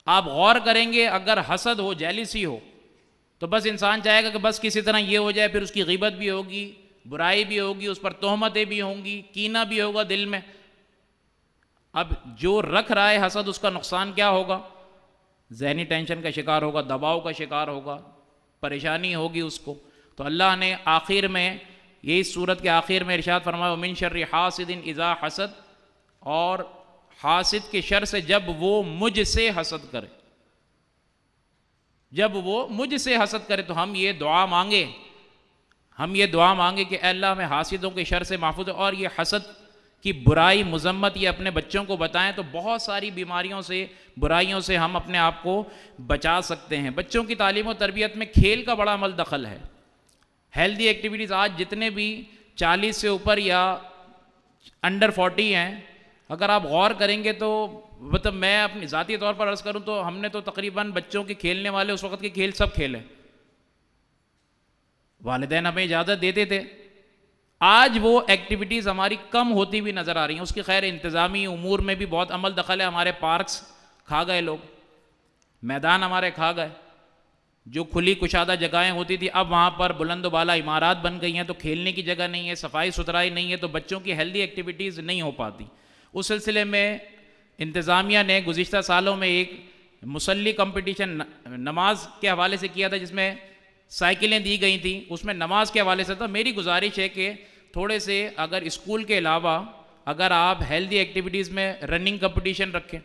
آپ غور کریں گے، اگر حسد ہو، جیلسی ہو، تو بس انسان چاہے گا کہ بس کسی طرح یہ ہو جائے، پھر اس کی غیبت بھی ہوگی، برائی بھی ہوگی، اس پر تہمتیں بھی ہوں گی، کینہ بھی ہوگا دل میں۔ اب جو رکھ رہا ہے حسد، اس کا نقصان کیا ہوگا؟ ذہنی ٹینشن کا شکار ہوگا، دباؤ کا شکار ہوگا، پریشانی ہوگی اس کو۔ تو اللہ نے آخر میں یہی سورت کے آخر میں ارشاد فرمایا وَمِن شَرِّ حَاسِدٍ إِذَا حَسَدَ، اور حاسد کے شر سے جب وہ مجھ سے حسد کرے، جب وہ مجھ سے حسد کرے۔ تو ہم یہ دعا مانگے کہ اے اللہ ہمیں حاسدوں کے شر سے محفوظ، اور یہ حسد کی برائی مذمت یہ اپنے بچوں کو بتائیں تو بہت ساری بیماریوں سے، برائیوں سے ہم اپنے آپ کو بچا سکتے ہیں۔ بچوں کی تعلیم و تربیت میں کھیل کا بڑا عمل دخل ہے۔ ہیلدی ایکٹیویٹیز آج جتنے بھی 40 سے اوپر یا انڈر 40 ہیں، اگر آپ غور کریں گے تو مطلب میں اپنی ذاتی طور پر عرض کروں تو ہم نے تو تقریباً بچوں کے کھیلنے والے اس وقت کے کھیل سب کھیلے، والدین ہمیں اجازت دیتے تھے۔ آج وہ ایکٹیویٹیز ہماری کم ہوتی بھی نظر آ رہی ہیں۔ اس کی خیر انتظامی امور میں بھی بہت عمل دخل ہے۔ ہمارے پارکس کھا گئے لوگ، میدان ہمارے کھا گئے، جو کھلی کشادہ جگہیں ہوتی تھی اب وہاں پر بلند و بالا عمارات بن گئی ہیں، تو کھیلنے کی جگہ نہیں ہے، صفائی ستھرائی نہیں ہے، تو بچوں کی ہیلدی ایکٹیویٹیز نہیں ہو پاتی۔ اس سلسلے میں انتظامیہ نے گزشتہ سالوں میں ایک مصلی کمپٹیشن نماز کے حوالے سے کیا تھا، جس میں سائیکلیں دی گئی تھیں، اس میں نماز کے حوالے سے تھا۔ میری گزارش ہے کہ تھوڑے سے اگر اسکول کے علاوہ اگر آپ ہیلدی ایکٹیویٹیز میں رننگ کمپٹیشن رکھیں،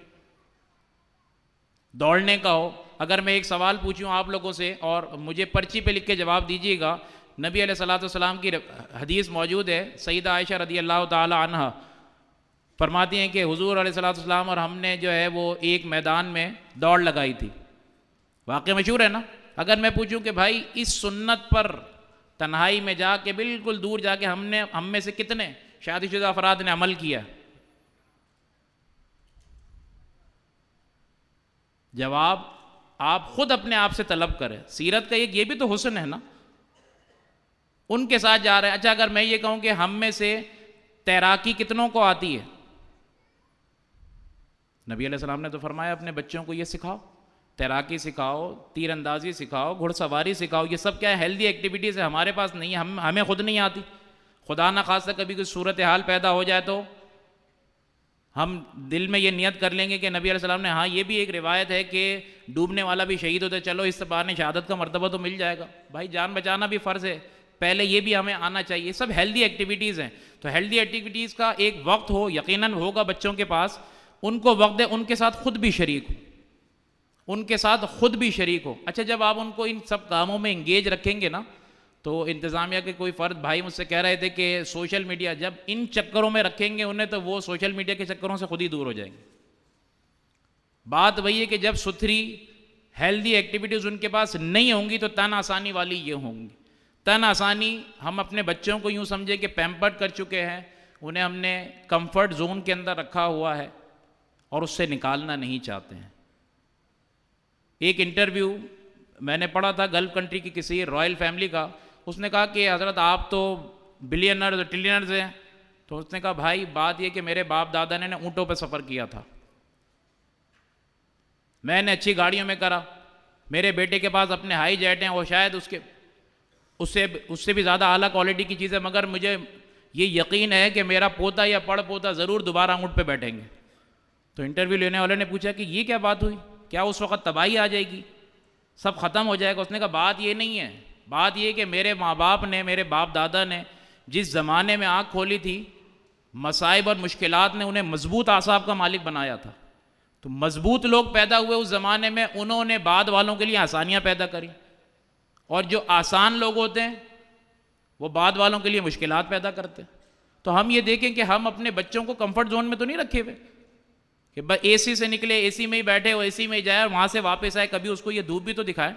دوڑنے کا ہو۔ اگر میں ایک سوال پوچھوں آپ لوگوں سے اور مجھے پرچی پہ لکھ کے جواب دیجیے گا، نبی علیہ الصلوۃ والسلام کی حدیث موجود ہے، سیدہ عائشہ رضی اللہ تعالی عنہا فرماتی ہیں کہ حضور علیہ الصلوۃ والسلام اور ہم نے جو ہے وہ ایک میدان میں دوڑ لگائی تھی۔ واقعہ مشہور ہے نا؟ اگر میں پوچھوں کہ بھائی اس سنت پر تنہائی میں جا کے بالکل دور جا کے ہم میں سے کتنے شادی شدہ افراد نے عمل کیا؟ جواب آپ خود اپنے آپ سے طلب کریں۔ سیرت کا یہ بھی تو حسن ہے نا، ان کے ساتھ جا رہے ہیں۔ اچھا اگر میں یہ کہوں کہ ہم میں سے تیراکی کتنوں کو آتی ہے؟ نبی علیہ السلام نے تو فرمایا اپنے بچوں کو یہ سکھاؤ۔ تیراکی سکھاؤ، تیر اندازی سکھاؤ، گھڑ سواری سکھاؤ، یہ سب کیا ہے ہیلدی ایکٹیویٹیز ہے، ہمارے پاس نہیں ہے، ہمیں خود نہیں آتی. خدا نہ خواستہ کبھی کوئی صورتحال پیدا ہو جائے تو ہم دل میں یہ نیت کر لیں گے کہ نبی علیہ السلام نے، ہاں یہ بھی ایک روایت ہے کہ ڈوبنے والا بھی شہید ہوتا ہے، چلو اس بہانے شہادت کا مرتبہ تو مل جائے گا. بھائی جان بچانا بھی فرض ہے، پہلے یہ بھی ہمیں آنا چاہیے. سب ہیلدی ایکٹیویٹیز ہیں. تو ہیلدی ایکٹیویٹیز کا ایک وقت ہو، یقیناً ہوگا بچوں کے پاس، ان کو وقت دے، ان کے ساتھ خود بھی شریک ہو، ان کے ساتھ خود بھی شریک ہو. اچھا جب آپ ان کو ان سب کاموں میں انگیج رکھیں گے نا، تو انتظامیہ کے کوئی فرد بھائی مجھ سے کہہ رہے تھے کہ سوشل میڈیا جب ان چکروں میں رکھیں گے انہیں، تو وہ سوشل میڈیا کے چکروں سے خود ہی دور ہو جائیں گے. بات وہی ہے کہ جب ستھری ہیلدی ایکٹیویٹیز ان کے پاس نہیں ہوں گی تو تن آسانی والی یہ ہوں گی. تن آسانی، ہم اپنے بچوں کو یوں سمجھے کہ پیمپرڈ کر چکے ہیں، انہیں ہم نے کمفرٹ زون کے اندر رکھا ہوا ہے اور اس سے نکالنا نہیں چاہتے ہیں. ایک انٹرویو میں نے پڑھا تھا گلف کنٹری کی کسی رائل فیملی کا، اس نے کہا کہ حضرت آپ تو بلینرز ٹریلینرز ہیں. تو اس نے کہا بھائی بات یہ کہ میرے باپ دادا نے اونٹوں پہ سفر کیا تھا، میں نے اچھی گاڑیوں میں کرا، میرے بیٹے کے پاس اپنے ہائی جیٹ ہیں، وہ شاید اس سے بھی زیادہ اعلیٰ کوالٹی کی چیزیں، مگر مجھے یہ یقین ہے کہ میرا پوتا یا پڑ پوتا ضرور دوبارہ اونٹ پہ بیٹھیں گے. تو انٹرویو لینے والے نے پوچھا کہ یہ کیا بات ہوئی، کیا اس وقت تباہی آ جائے گی، سب ختم ہو جائے گا؟ اس نے کہا بات یہ نہیں ہے، بات یہ کہ میرے ماں باپ نے، میرے باپ دادا نے جس زمانے میں آنکھ کھولی تھی، مصائب اور مشکلات نے انہیں مضبوط اعصاب کا مالک بنایا تھا. تو مضبوط لوگ پیدا ہوئے اس زمانے میں، انہوں نے بعد والوں کے لیے آسانیاں پیدا کری، اور جو آسان لوگ ہوتے ہیں وہ بعد والوں کے لیے مشکلات پیدا کرتے ہیں. تو ہم یہ دیکھیں کہ ہم اپنے بچوں کو کمفرٹ زون میں تو نہیں رکھے ہوئے کہ بس اے سی سے نکلے، اے سی میں ہی بیٹھے، وہ اے سی میں ہی جائے اور وہاں سے واپس آئے، کبھی اس کو یہ دھوپ بھی تو دکھائے.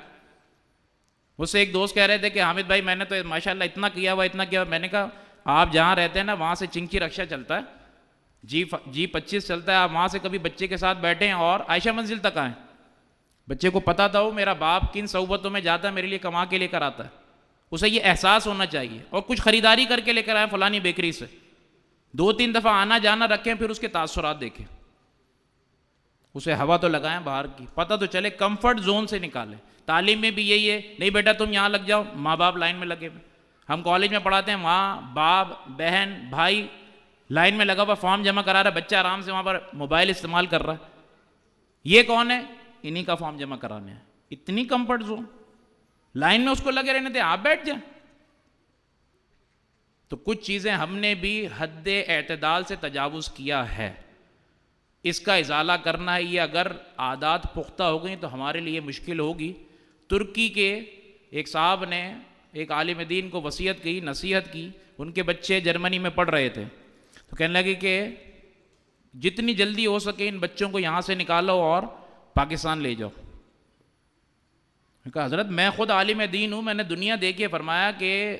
مجھ سے ایک دوست کہہ رہے تھے کہ حامد بھائی میں نے تو ماشاءاللہ اتنا کیا ہوا اتنا کیا ہوا. میں نے کہا آپ جہاں رہتے ہیں نا وہاں سے چنکی رکشا چلتا ہے، جی 25 چلتا ہے، آپ وہاں سے کبھی بچے کے ساتھ بیٹھیں اور عائشہ منزل تک آئیں، بچے کو پتہ تھا وہ میرا باپ کن صحبتوں میں جاتا ہے، میرے لیے کما کے لے کر آتا ہے، اسے یہ احساس ہونا چاہیے. اور کچھ خریداری کر کے لے کر آئیں فلانی بیکری سے، 2-3 دفعہ آنا جانا رکھیں، پھر اس کے تاثرات دیکھیں، اسے ہوا تو لگائیں باہر کی، پتہ تو چلے، کمفرٹ زون سے نکالیں. تعلیم میں بھی یہی ہے، نہیں بیٹا تم یہاں لگ جاؤ، ماں باپ لائن میں لگے ہوئے. ہم کالج میں پڑھاتے ہیں، ماں باپ بہن بھائی لائن میں لگا ہوا، فارم جمع کرا رہا ہے، بچہ آرام سے وہاں پر موبائل استعمال کر رہا ہے. یہ کون ہے؟ انہی کا فارم جمع کرانے ہیں. اتنی کمفرٹ زون، لائن میں اس کو لگے رہنے دیں، آپ بیٹھ جائیں. تو کچھ چیزیں ہم نے بھی حد اعتدال سے تجاوز کیا ہے، اس کا ازالہ کرنا ہے. یہ اگر عادات پختہ ہو گئیں تو ہمارے لیے مشکل ہوگی. ترکی کے ایک صاحب نے ایک عالم دین کو وصیت کی، نصیحت کی، ان کے بچے جرمنی میں پڑھ رہے تھے، تو کہنے لگے کہ جتنی جلدی ہو سکے ان بچوں کو یہاں سے نکالو اور پاکستان لے جاؤ. کہا حضرت میں خود عالم دین ہوں، میں نے دنیا دیکھی. فرمایا کہ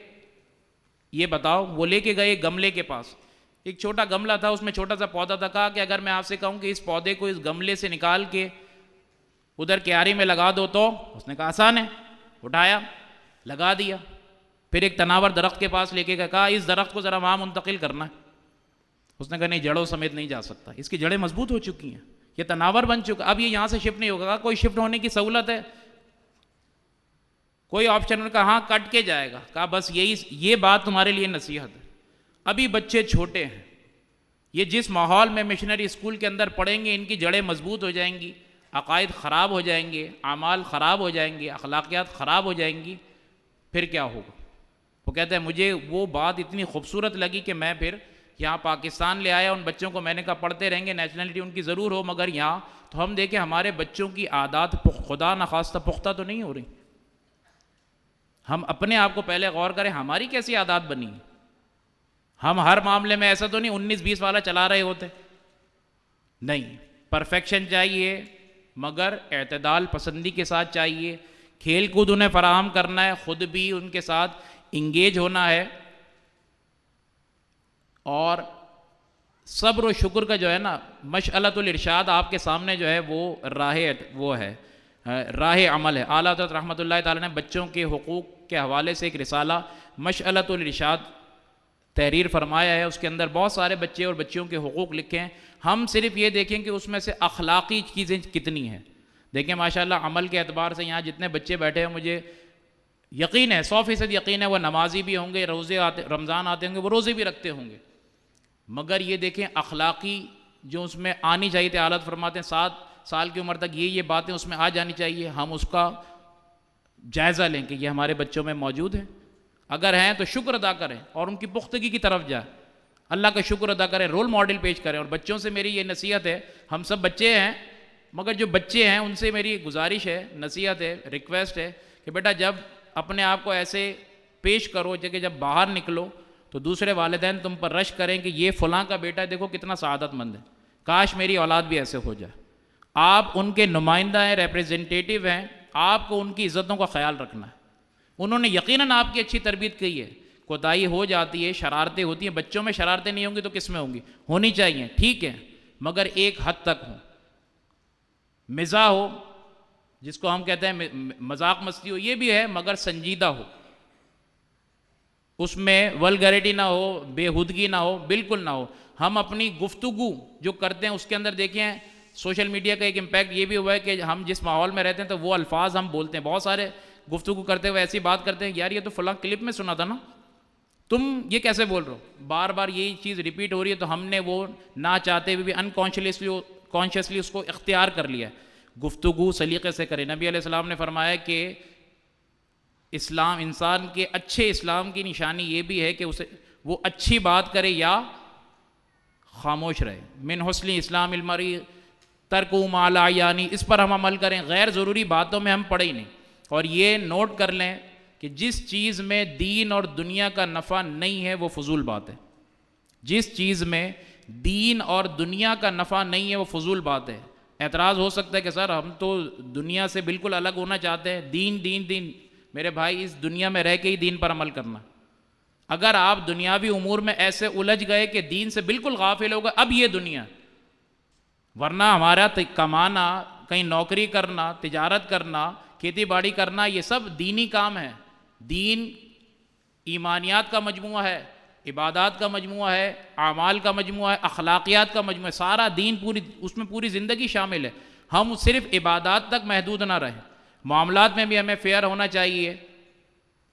یہ بتاؤ. وہ لے کے گئے گملے کے پاس، ایک چھوٹا گملہ تھا، اس میں چھوٹا سا پودا تھا. کہا کہ اگر میں آپ سے کہوں کہ اس پودے کو اس گملے سے نکال کے ادھر کیاری میں لگا دو تو؟ اس نے کہا آسان ہے. اٹھایا لگا دیا. پھر ایک تناور درخت کے پاس لے کے گیا، کہا اس درخت کو ذرا وہاں منتقل کرنا ہے. اس نے کہا نہیں، جڑوں سمیت نہیں جا سکتا، اس کی جڑیں مضبوط ہو چکی ہیں، یہ تناور بن چکا، اب یہ یہاں سے شفٹ نہیں ہوگا. کہا کوئی شفٹ ہونے کی سہولت ہے؟ کوئی آپشن؟ کہا ہاں کٹ کے جائے گا. کہا بس یہ بات تمہارے لیے نصیحت ہے. ابھی بچے چھوٹے ہیں، یہ جس ماحول میں مشنری اسکول کے اندر پڑھیں گے ان کی جڑیں مضبوط ہو جائیں گی، عقائد خراب ہو جائیں گے، اعمال خراب ہو جائیں گے، اخلاقیات خراب ہو جائیں گی، پھر کیا ہوگا؟ وہ کہتا ہے مجھے وہ بات اتنی خوبصورت لگی کہ میں پھر یہاں پاکستان لے آیا. ان بچوں کو میں نے کہا پڑھتے رہیں گے، نیشنلٹی ان کی ضرور ہو، مگر یہاں تو ہم دیکھیں ہمارے بچوں کی عادات خدا نخواستہ پختہ تو نہیں ہو رہی. ہم اپنے آپ کو پہلے غور کریں، ہماری کیسی عادات بنی ہیں. ہم ہر معاملے میں ایسا تو نہیں 19-20 والا چلا رہے ہوتے، نہیں. پرفیکشن چاہیے مگر اعتدال پسندی کے ساتھ چاہیے. کھیل کود انہیں فراہم کرنا ہے، خود بھی ان کے ساتھ انگیج ہونا ہے. اور صبر و شکر کا جو ہے نا مشعلۃ الارشاد آپ کے سامنے جو ہے وہ ہے راہ عمل ہے. اعلیٰ حضرت رحمۃ اللہ تعالیٰ نے بچوں کے حقوق کے حوالے سے ایک رسالہ مشعلۃ الارشاد تحریر فرمایا ہے. اس کے اندر بہت سارے بچے اور بچیوں کے حقوق لکھے ہیں. ہم صرف یہ دیکھیں کہ اس میں سے اخلاقی چیزیں کتنی ہیں. دیکھیں ماشاءاللہ عمل کے اعتبار سے یہاں جتنے بچے بیٹھے ہیں مجھے یقین ہے 100% یقین ہے وہ نمازی بھی ہوں گے، روزے آتے رمضان آتے ہوں گے، وہ روزے بھی رکھتے ہوں گے، مگر یہ دیکھیں اخلاقی جو اس میں آنی چاہیے تھی، حالت فرماتے ہیں 7 سال کی عمر تک یہ باتیں اس میں آ جانی چاہیے، ہم اس کا جائزہ لیں کہ یہ ہمارے بچوں میں موجود ہیں، اگر ہیں تو شکر ادا کریں اور ان کی پختگی کی طرف جائیں، اللہ کا شکر ادا کریں، رول ماڈل پیش کریں۔ اور بچوں سے میری یہ نصیحت ہے، ہم سب بچے ہیں مگر جو بچے ہیں ان سے میری گزارش ہے، نصیحت ہے، ریکویسٹ ہے کہ بیٹا جب اپنے آپ کو ایسے پیش کرو کہ جب باہر نکلو تو دوسرے والدین تم پر رشک کریں کہ یہ فلاں کا بیٹا دیکھو کتنا سعادت مند ہے، کاش میری اولاد بھی ایسے ہو جائے۔ آپ ان کے نمائندہ ہیں، ریپریزنٹیٹیو ہیں، آپ کو ان کی عزتوں کا خیال رکھنا ہے۔ انہوں نے یقیناً آپ کی اچھی تربیت کی ہے، کوتاہی ہو جاتی ہے، شرارتیں ہوتی ہیں، بچوں میں شرارتیں نہیں ہوں گی تو کس میں ہوں گی؟ ہونی چاہیے، ٹھیک ہے، مگر ایک حد تک ہوں، مزاح ہو جس کو ہم کہتے ہیں مذاق مستی ہو، یہ بھی ہے مگر سنجیدہ ہو، اس میں ولگریٹی نہ ہو، بےہودگی نہ ہو، بالکل نہ ہو۔ ہم اپنی گفتگو جو کرتے ہیں اس کے اندر دیکھیں سوشل میڈیا کا ایک امپیکٹ یہ بھی ہوا ہے کہ ہم جس ماحول میں رہتے ہیں تو وہ الفاظ ہم بولتے ہیں، بہت سارے گفتگو کرتے ہوئے ایسی بات کرتے ہیں یار یہ تو فلاں کلپ میں سنا تھا نا، تم یہ کیسے بول رہے ہو؟ بار بار یہی چیز ریپیٹ ہو رہی ہے تو ہم نے وہ نہ چاہتے ہوئے بھی انکانشیسلی اس کو اختیار کر لیا ہے۔ گفتگو سلیقے سے کریں۔ نبی علیہ السلام نے فرمایا کہ اسلام، انسان کے اچھے اسلام کی نشانی یہ بھی ہے کہ وہ اچھی بات کرے یا خاموش رہے۔ من حسن اسلام المرء ترکہ ما لا یعنی، اس پر ہم عمل کریں، غیر ضروری باتوں میں ہم پڑے ہی نہیں۔ اور یہ نوٹ کر لیں کہ جس چیز میں دین اور دنیا کا نفع نہیں ہے وہ فضول بات ہے، جس چیز میں دین اور دنیا کا نفع نہیں ہے وہ فضول بات ہے۔ اعتراض ہو سکتا ہے کہ سر ہم تو دنیا سے بالکل الگ ہونا چاہتے ہیں، دین دین دین، میرے بھائی اس دنیا میں رہ کے ہی دین پر عمل کرنا۔ اگر آپ دنیاوی امور میں ایسے الجھ گئے کہ دین سے بالکل غافل ہو گئے، اب یہ دنیا، ورنہ ہمارا کمانا، کہیں نوکری کرنا، تجارت کرنا، کھیتی باڑی کرنا، یہ سب دینی کام ہے۔ دین ایمانیات کا مجموعہ ہے، عبادات کا مجموعہ ہے، اعمال کا مجموعہ ہے، اخلاقیات کا مجموعہ ہے، سارا دین اس میں پوری زندگی شامل ہے۔ ہم صرف عبادات تک محدود نہ رہیں، معاملات میں بھی ہمیں فیئر ہونا چاہیے۔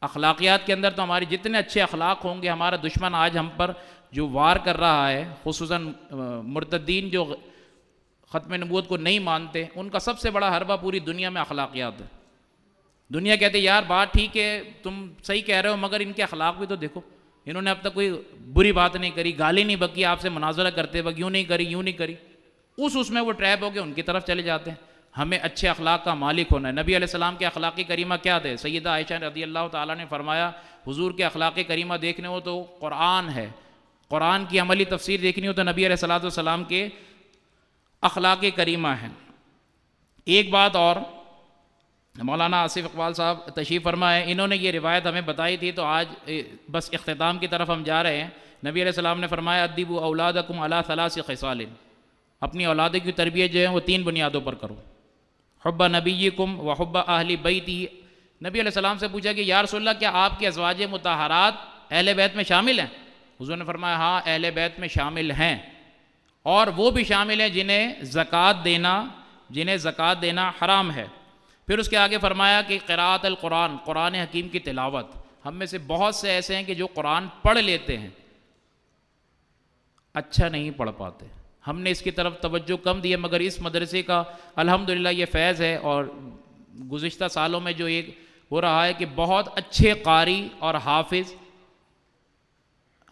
اخلاقیات کے اندر تو ہمارے جتنے اچھے اخلاق ہوں گے، ہمارا دشمن آج ہم پر جو وار کر رہا ہے، خصوصاً مرتدین جو ختم نبوت کو نہیں مانتے، ان کا سب سے بڑا حربہ پوری دنیا میں اخلاقیات ہے۔ دنیا کہتے یار بات ٹھیک ہے، تم صحیح کہہ رہے ہو، مگر ان کے اخلاق بھی تو دیکھو، انہوں نے اب تک کوئی بری بات نہیں کری، گالی نہیں بکی، آپ سے مناظرہ کرتے وقت یوں نہیں کری یوں نہیں کری، اس میں وہ ٹریپ ہو کے ان کی طرف چلے جاتے ہیں۔ ہمیں اچھے اخلاق کا مالک ہونا ہے۔ نبی علیہ السلام کے اخلاقی کریمہ کیا تھے؟ سیدہ عائشہ رضی اللہ تعالیٰ نے فرمایا حضور کے اخلاقی کریمہ دیکھنے ہو تو قرآن ہے، قرآن کی عملی تفسیر دیکھنی ہو تو نبی علیہ السلام کے اخلاقی کریمہ ہیں۔ ایک بات اور، مولانا آصف اقبال صاحب تشریف فرما ہے، انہوں نے یہ روایت ہمیں بتائی تھی تو آج بس اختتام کی طرف ہم جا رہے ہیں۔ نبی علیہ السلام نے فرمایا ادبوا اولادکم علی 3 خصال، اپنی اولادوں کی تربیت جو ہے وہ 3 بنیادوں پر کرو، حب نبیکم و حب اہل بیتی۔ نبی علیہ السلام سے پوچھا کہ یا رسول اللہ کیا آپ کے ازواج مطہرات اہل بیت میں شامل ہیں؟ حضور نے فرمایا ہاں اہل بیت میں شامل ہیں، اور وہ بھی شامل ہیں جنہیں زکوٰۃ دینا حرام ہے۔ پھر اس کے آگے فرمایا کہ قراءۃ القرآن، قرآن حکیم کی تلاوت۔ ہم میں سے بہت سے ایسے ہیں کہ جو قرآن پڑھ لیتے ہیں، اچھا نہیں پڑھ پاتے، ہم نے اس کی طرف توجہ کم دی ہے، مگر اس مدرسے کا الحمدللہ یہ فیض ہے، اور گزشتہ سالوں میں جو ایک ہو رہا ہے کہ بہت اچھے قاری اور حافظ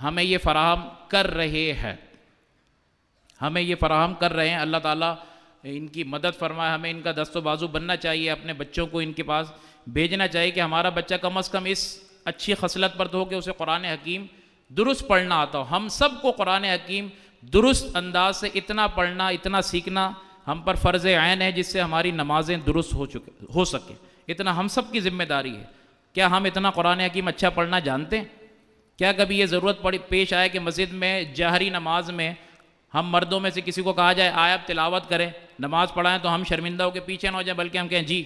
ہمیں یہ فراہم کر رہے ہیں، اللہ تعالیٰ ان کی مدد فرمائے۔ ہمیں ان کا دست و بازو بننا چاہیے، اپنے بچوں کو ان کے پاس بھیجنا چاہیے کہ ہمارا بچہ کم از کم اس اچھی خصلت پر تو ہو کہ اسے قرآن حکیم درست پڑھنا آتا ہو۔ ہم سب کو قرآن حکیم درست انداز سے اتنا پڑھنا، اتنا سیکھنا ہم پر فرض عین ہے جس سے ہماری نمازیں درست ہو سکے، اتنا ہم سب کی ذمہ داری ہے۔ کیا ہم اتنا قرآن حکیم اچھا پڑھنا جانتے ہیں؟ کیا کبھی یہ ضرورت پیش آئے کہ مسجد میں جہری نماز میں ہم مردوں میں سے کسی کو کہا جائے آپ تلاوت کریں، نماز پڑھائیں، تو ہم شرمندہ ہو کے پیچھے نہ ہو جائیں، بلکہ ہم کہیں جی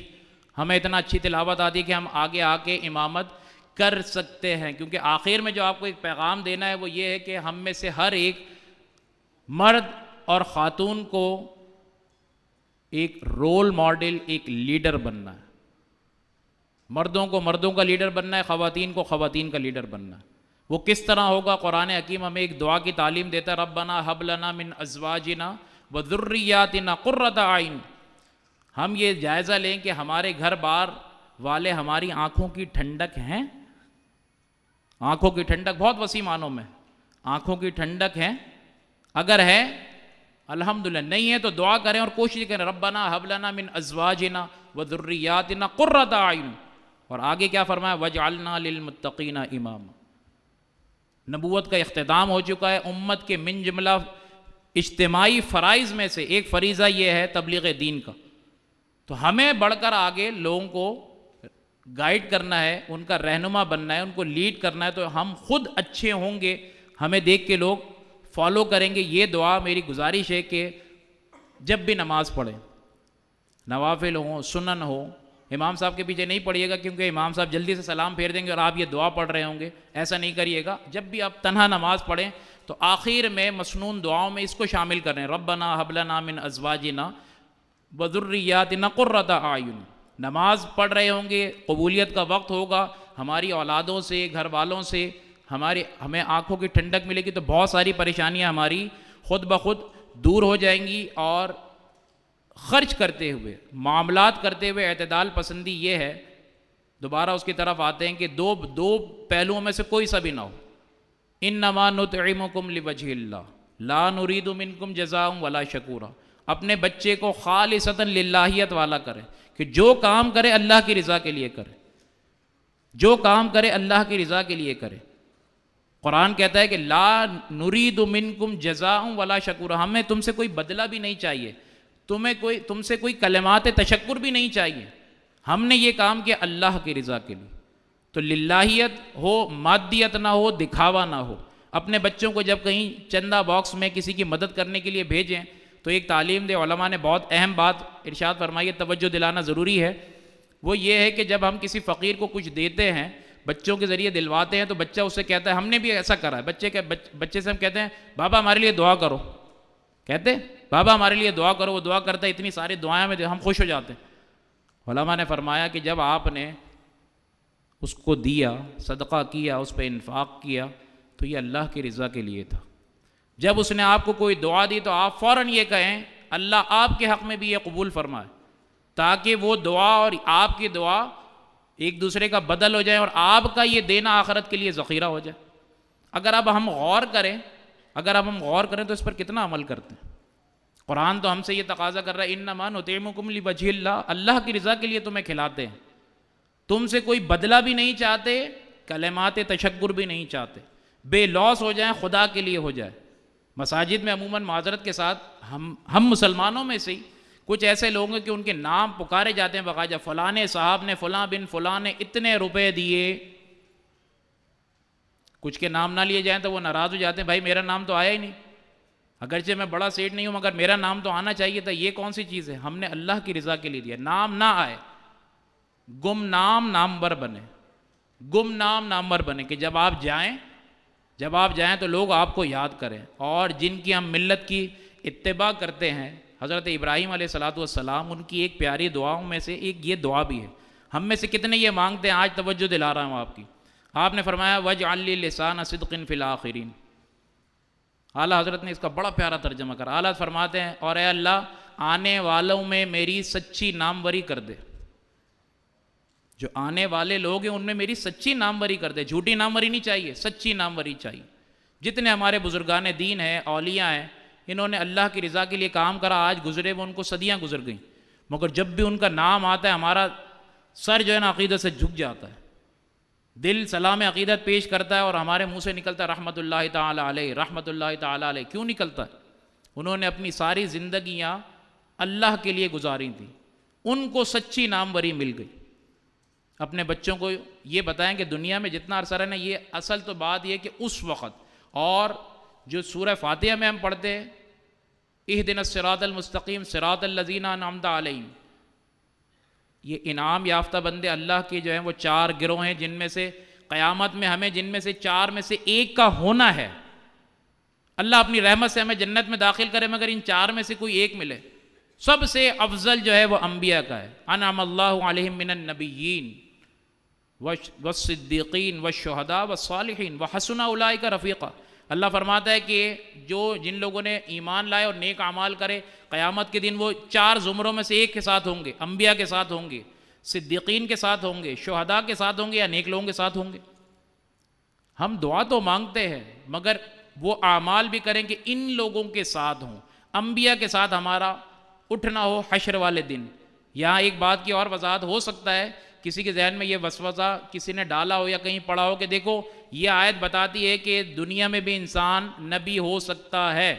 ہمیں اتنا اچھی تلاوت آتی ہے کہ ہم آگے آ کے امامت کر سکتے ہیں۔ کیونکہ آخر میں جو آپ کو ایک پیغام دینا ہے وہ یہ ہے کہ ہم میں سے ہر ایک مرد اور خاتون کو ایک رول ماڈل، ایک لیڈر بننا ہے. مردوں کو مردوں کا لیڈر بننا ہے، خواتین کو خواتین کا لیڈر بننا ہے. وہ کس طرح ہوگا؟ قرآن حکیم ہمیں ایک دعا کی تعلیم دیتا ہے، ربنا ہب لنا من ازواجنا وذریاتنا قرۃ اعین. ہم یہ جائزہ لیں کہ ہمارے گھر بار والے ہماری آنکھوں کی ٹھنڈک ہیں. آنکھوں کی ٹھنڈک بہت وسیع معنوں میں، آنکھوں کی ٹھنڈک ہے. اگر ہے الحمدللہ، نہیں ہے تو دعا کریں اور کوشش کریں، ربنا ہب لنا من ازواجنا وذریاتنا قرۃ اعین. اور آگے کیا فرمایا؟ وجعلنا للمتقین اماما. نبوت کا اختتام ہو چکا ہے. امت کے من جملہ اجتماعی فرائض میں سے ایک فریضہ یہ ہے تبلیغ دین کا. تو ہمیں بڑھ کر آگے لوگوں کو گائیڈ کرنا ہے، ان کا رہنما بننا ہے، ان کو لیڈ کرنا ہے. تو ہم خود اچھے ہوں گے، ہمیں دیکھ کے لوگ فالو کریں گے. یہ دعا میری گزارش ہے کہ جب بھی نماز پڑھیں، نوافل ہوں، سنن ہو، امام صاحب کے پیچھے نہیں پڑھیے گا، کیونکہ امام صاحب جلدی سے سلام پھیر دیں گے اور آپ یہ دعا پڑھ رہے ہوں گے. ایسا نہیں کریے گا. جب بھی آپ تنہا نماز پڑھیں تو آخر میں مسنون دعاؤں میں اس کو شامل کریں، ربنا ہب لنا من ازواجنا وذریاتنا قرۃ اعین. نماز پڑھ رہے ہوں گے، قبولیت کا وقت ہوگا، ہماری اولادوں سے، گھر والوں سے ہمیں آنکھوں کی ٹھنڈک ملے گی، تو بہت ساری پریشانیاں ہماری خود بخود دور ہو جائیں گی. اور خرچ کرتے ہوئے، معاملات کرتے ہوئے اعتدال پسندی یہ ہے، دوبارہ اس کی طرف آتے ہیں کہ دو پہلوؤں میں سے کوئی سا بھی نہ ہو. انما نطعمکم لوجہ اللہ لا نرید منکم جزاء ولا شکورا. اپنے بچے کو خالصتاً للہیت والا کرے، کہ جو کام کرے اللہ کی رضا کے لیے کرے، جو کام کرے اللہ کی رضا کے لیے کرے. قرآن کہتا ہے کہ لا نرید منکم جزاء ولا شکورا. ہمیں تم سے کوئی بدلہ بھی نہیں چاہیے، تم سے کوئی کلمات تشکر بھی نہیں چاہیے. ہم نے یہ کام کیا اللہ کی رضا کے لیے. تو للہیت ہو، مادیت نہ ہو، دکھاوا نہ ہو. اپنے بچوں کو جب کہیں چندہ باکس میں کسی کی مدد کرنے کے لیے بھیجیں تو ایک تعلیم دے علماء نے بہت اہم بات ارشاد فرمائی ہے، توجہ دلانا ضروری ہے. وہ یہ ہے کہ جب ہم کسی فقیر کو کچھ دیتے ہیں، بچوں کے ذریعے دلواتے ہیں، تو بچہ اس سے کہتا ہے، ہم نے بھی ایسا کرا ہے. بچے سے ہم کہتے ہیں بابا ہمارے لیے دعا کرو، کہتے بابا ہمارے لیے دعا کرو. وہ دعا کرتا ہے، اتنی ساری دعائیں میں ہم خوش ہو جاتے ہیں. علماء نے فرمایا کہ جب آپ نے اس کو دیا، صدقہ کیا، اس پہ انفاق کیا، تو یہ اللہ کی رضا کے لیے تھا. جب اس نے آپ کو کوئی دعا دی تو آپ فوراً یہ کہیں اللہ آپ کے حق میں بھی یہ قبول فرمائے، تاکہ وہ دعا اور آپ کی دعا ایک دوسرے کا بدل ہو جائے اور آپ کا یہ دینا آخرت کے لیے ذخیرہ ہو جائے. اگر اب ہم غور کریں تو اس پر کتنا عمل کرتے ہیں. قرآن تو ہم سے یہ تقاضا کر رہا ہے، انما نطعمکم لوجہ اللہ، اللہ کی رضا کے لیے تمہیں کھلاتے ہیں، تم سے کوئی بدلہ بھی نہیں چاہتے، کلمات تشکر بھی نہیں چاہتے. بے لوس ہو جائیں، خدا کے لیے ہو جائے. مساجد میں عموماً معذرت کے ساتھ ہم مسلمانوں میں سے ہی کچھ ایسے لوگ ہیں کہ ان کے نام پکارے جاتے ہیں بقاعدہ، فلاں صاحب نے، فلاں بن فلاں نے اتنے روپے دیے. کچھ کے نام نہ لیے جائیں تو وہ ناراض ہو جاتے ہیں، بھائی میرا نام تو آیا ہی نہیں، اگرچہ میں بڑا سیٹ نہیں ہوں مگر میرا نام تو آنا چاہیے تھا. یہ کون سی چیز ہے؟ ہم نے اللہ کی رضا کے لیے دیا. نام نہ آئے، گم نام نامور بنے، گم نام نامور بنے، کہ جب آپ جائیں تو لوگ آپ کو یاد کریں. اور جن کی ہم ملت کی اتباع کرتے ہیں، حضرت ابراہیم علیہ السلام، ان کی ایک پیاری دعاؤں میں سے ایک یہ دعا بھی ہے. ہم میں سے کتنے یہ مانگتے ہیں؟ آج توجہ دلا رہا ہوں آپ کی. آپ نے فرمایا وَاجْعَلْ لِي لِسَانَ صِدْقٍ فِي الْآخِرِينَ. اعلیٰ حضرت نے اس کا بڑا پیارا ترجمہ کرا. اعلیٰ فرماتے ہیں، اور اے اللہ آنے والوں میں میری سچی ناموری کر دے. جو آنے والے لوگ ہیں ان میں میری سچی ناموری کر دے. جھوٹی ناموری نہیں چاہیے، سچی ناموری چاہیے. جتنے ہمارے بزرگان دین ہیں، اولیاء ہیں، انہوں نے اللہ کی رضا کے لیے کام کرا. آج گزرے وہ ان کو صدیاں گزر گئیں، مگر جب بھی ان کا نام آتا ہے ہمارا سر جو ہے نا عقیدت سے جھک جاتا ہے، دل سلام عقیدت پیش کرتا ہے اور ہمارے منہ سے نکلتا ہے رحمت اللہ تعالیٰ علیہ، رحمت اللہ تعالیٰ علیہ. کیوں نکلتا ہے؟ انہوں نے اپنی ساری زندگیاں اللہ کے لیے گزاری تھیں، ان کو سچی ناموری مل گئی. اپنے بچوں کو یہ بتائیں کہ دنیا میں جتنا عرصہ رہنا، یہ اصل تو بات یہ کہ اس وقت، اور جو سورہ فاتحہ میں ہم پڑھتے ہیں اہدنا الصراط المستقیم صراط الذین انعمت علیہم، یہ انعام یافتہ بندے اللہ کے جو ہیں وہ 4 گروہ ہیں، جن میں سے قیامت میں ہمیں جن میں سے 4 میں سے ایک کا ہونا ہے. اللہ اپنی رحمت سے ہمیں جنت میں داخل کرے مگر ان 4 میں سے کوئی ایک ملے. سب سے افضل جو ہے وہ انبیاء کا ہے. انعم اللہ علیہم من النبیین والصدیقین والشہداء والصالحین وحسن اولئک رفیقا. اللہ فرماتا ہے کہ جن لوگوں نے ایمان لائے اور نیک اعمال کرے قیامت کے دن وہ 4 زمروں میں سے ایک کے ساتھ ہوں گے. انبیاء کے ساتھ ہوں گے، صدیقین کے ساتھ ہوں گے، شہداء کے ساتھ ہوں گے، یا نیک لوگوں کے ساتھ ہوں گے. ہم دعا تو مانگتے ہیں مگر وہ اعمال بھی کریں کہ ان لوگوں کے ساتھ ہوں. انبیاء کے ساتھ ہمارا اٹھنا ہو حشر والے دن. یہاں ایک بات کی اور وضاحت ہو سکتا ہے، کسی کے ذہن میں یہ وسوسہ کسی نے ڈالا ہو یا کہیں پڑھا ہو کہ دیکھو یہ آیت بتاتی ہے کہ دنیا میں بھی انسان نبی ہو سکتا ہے.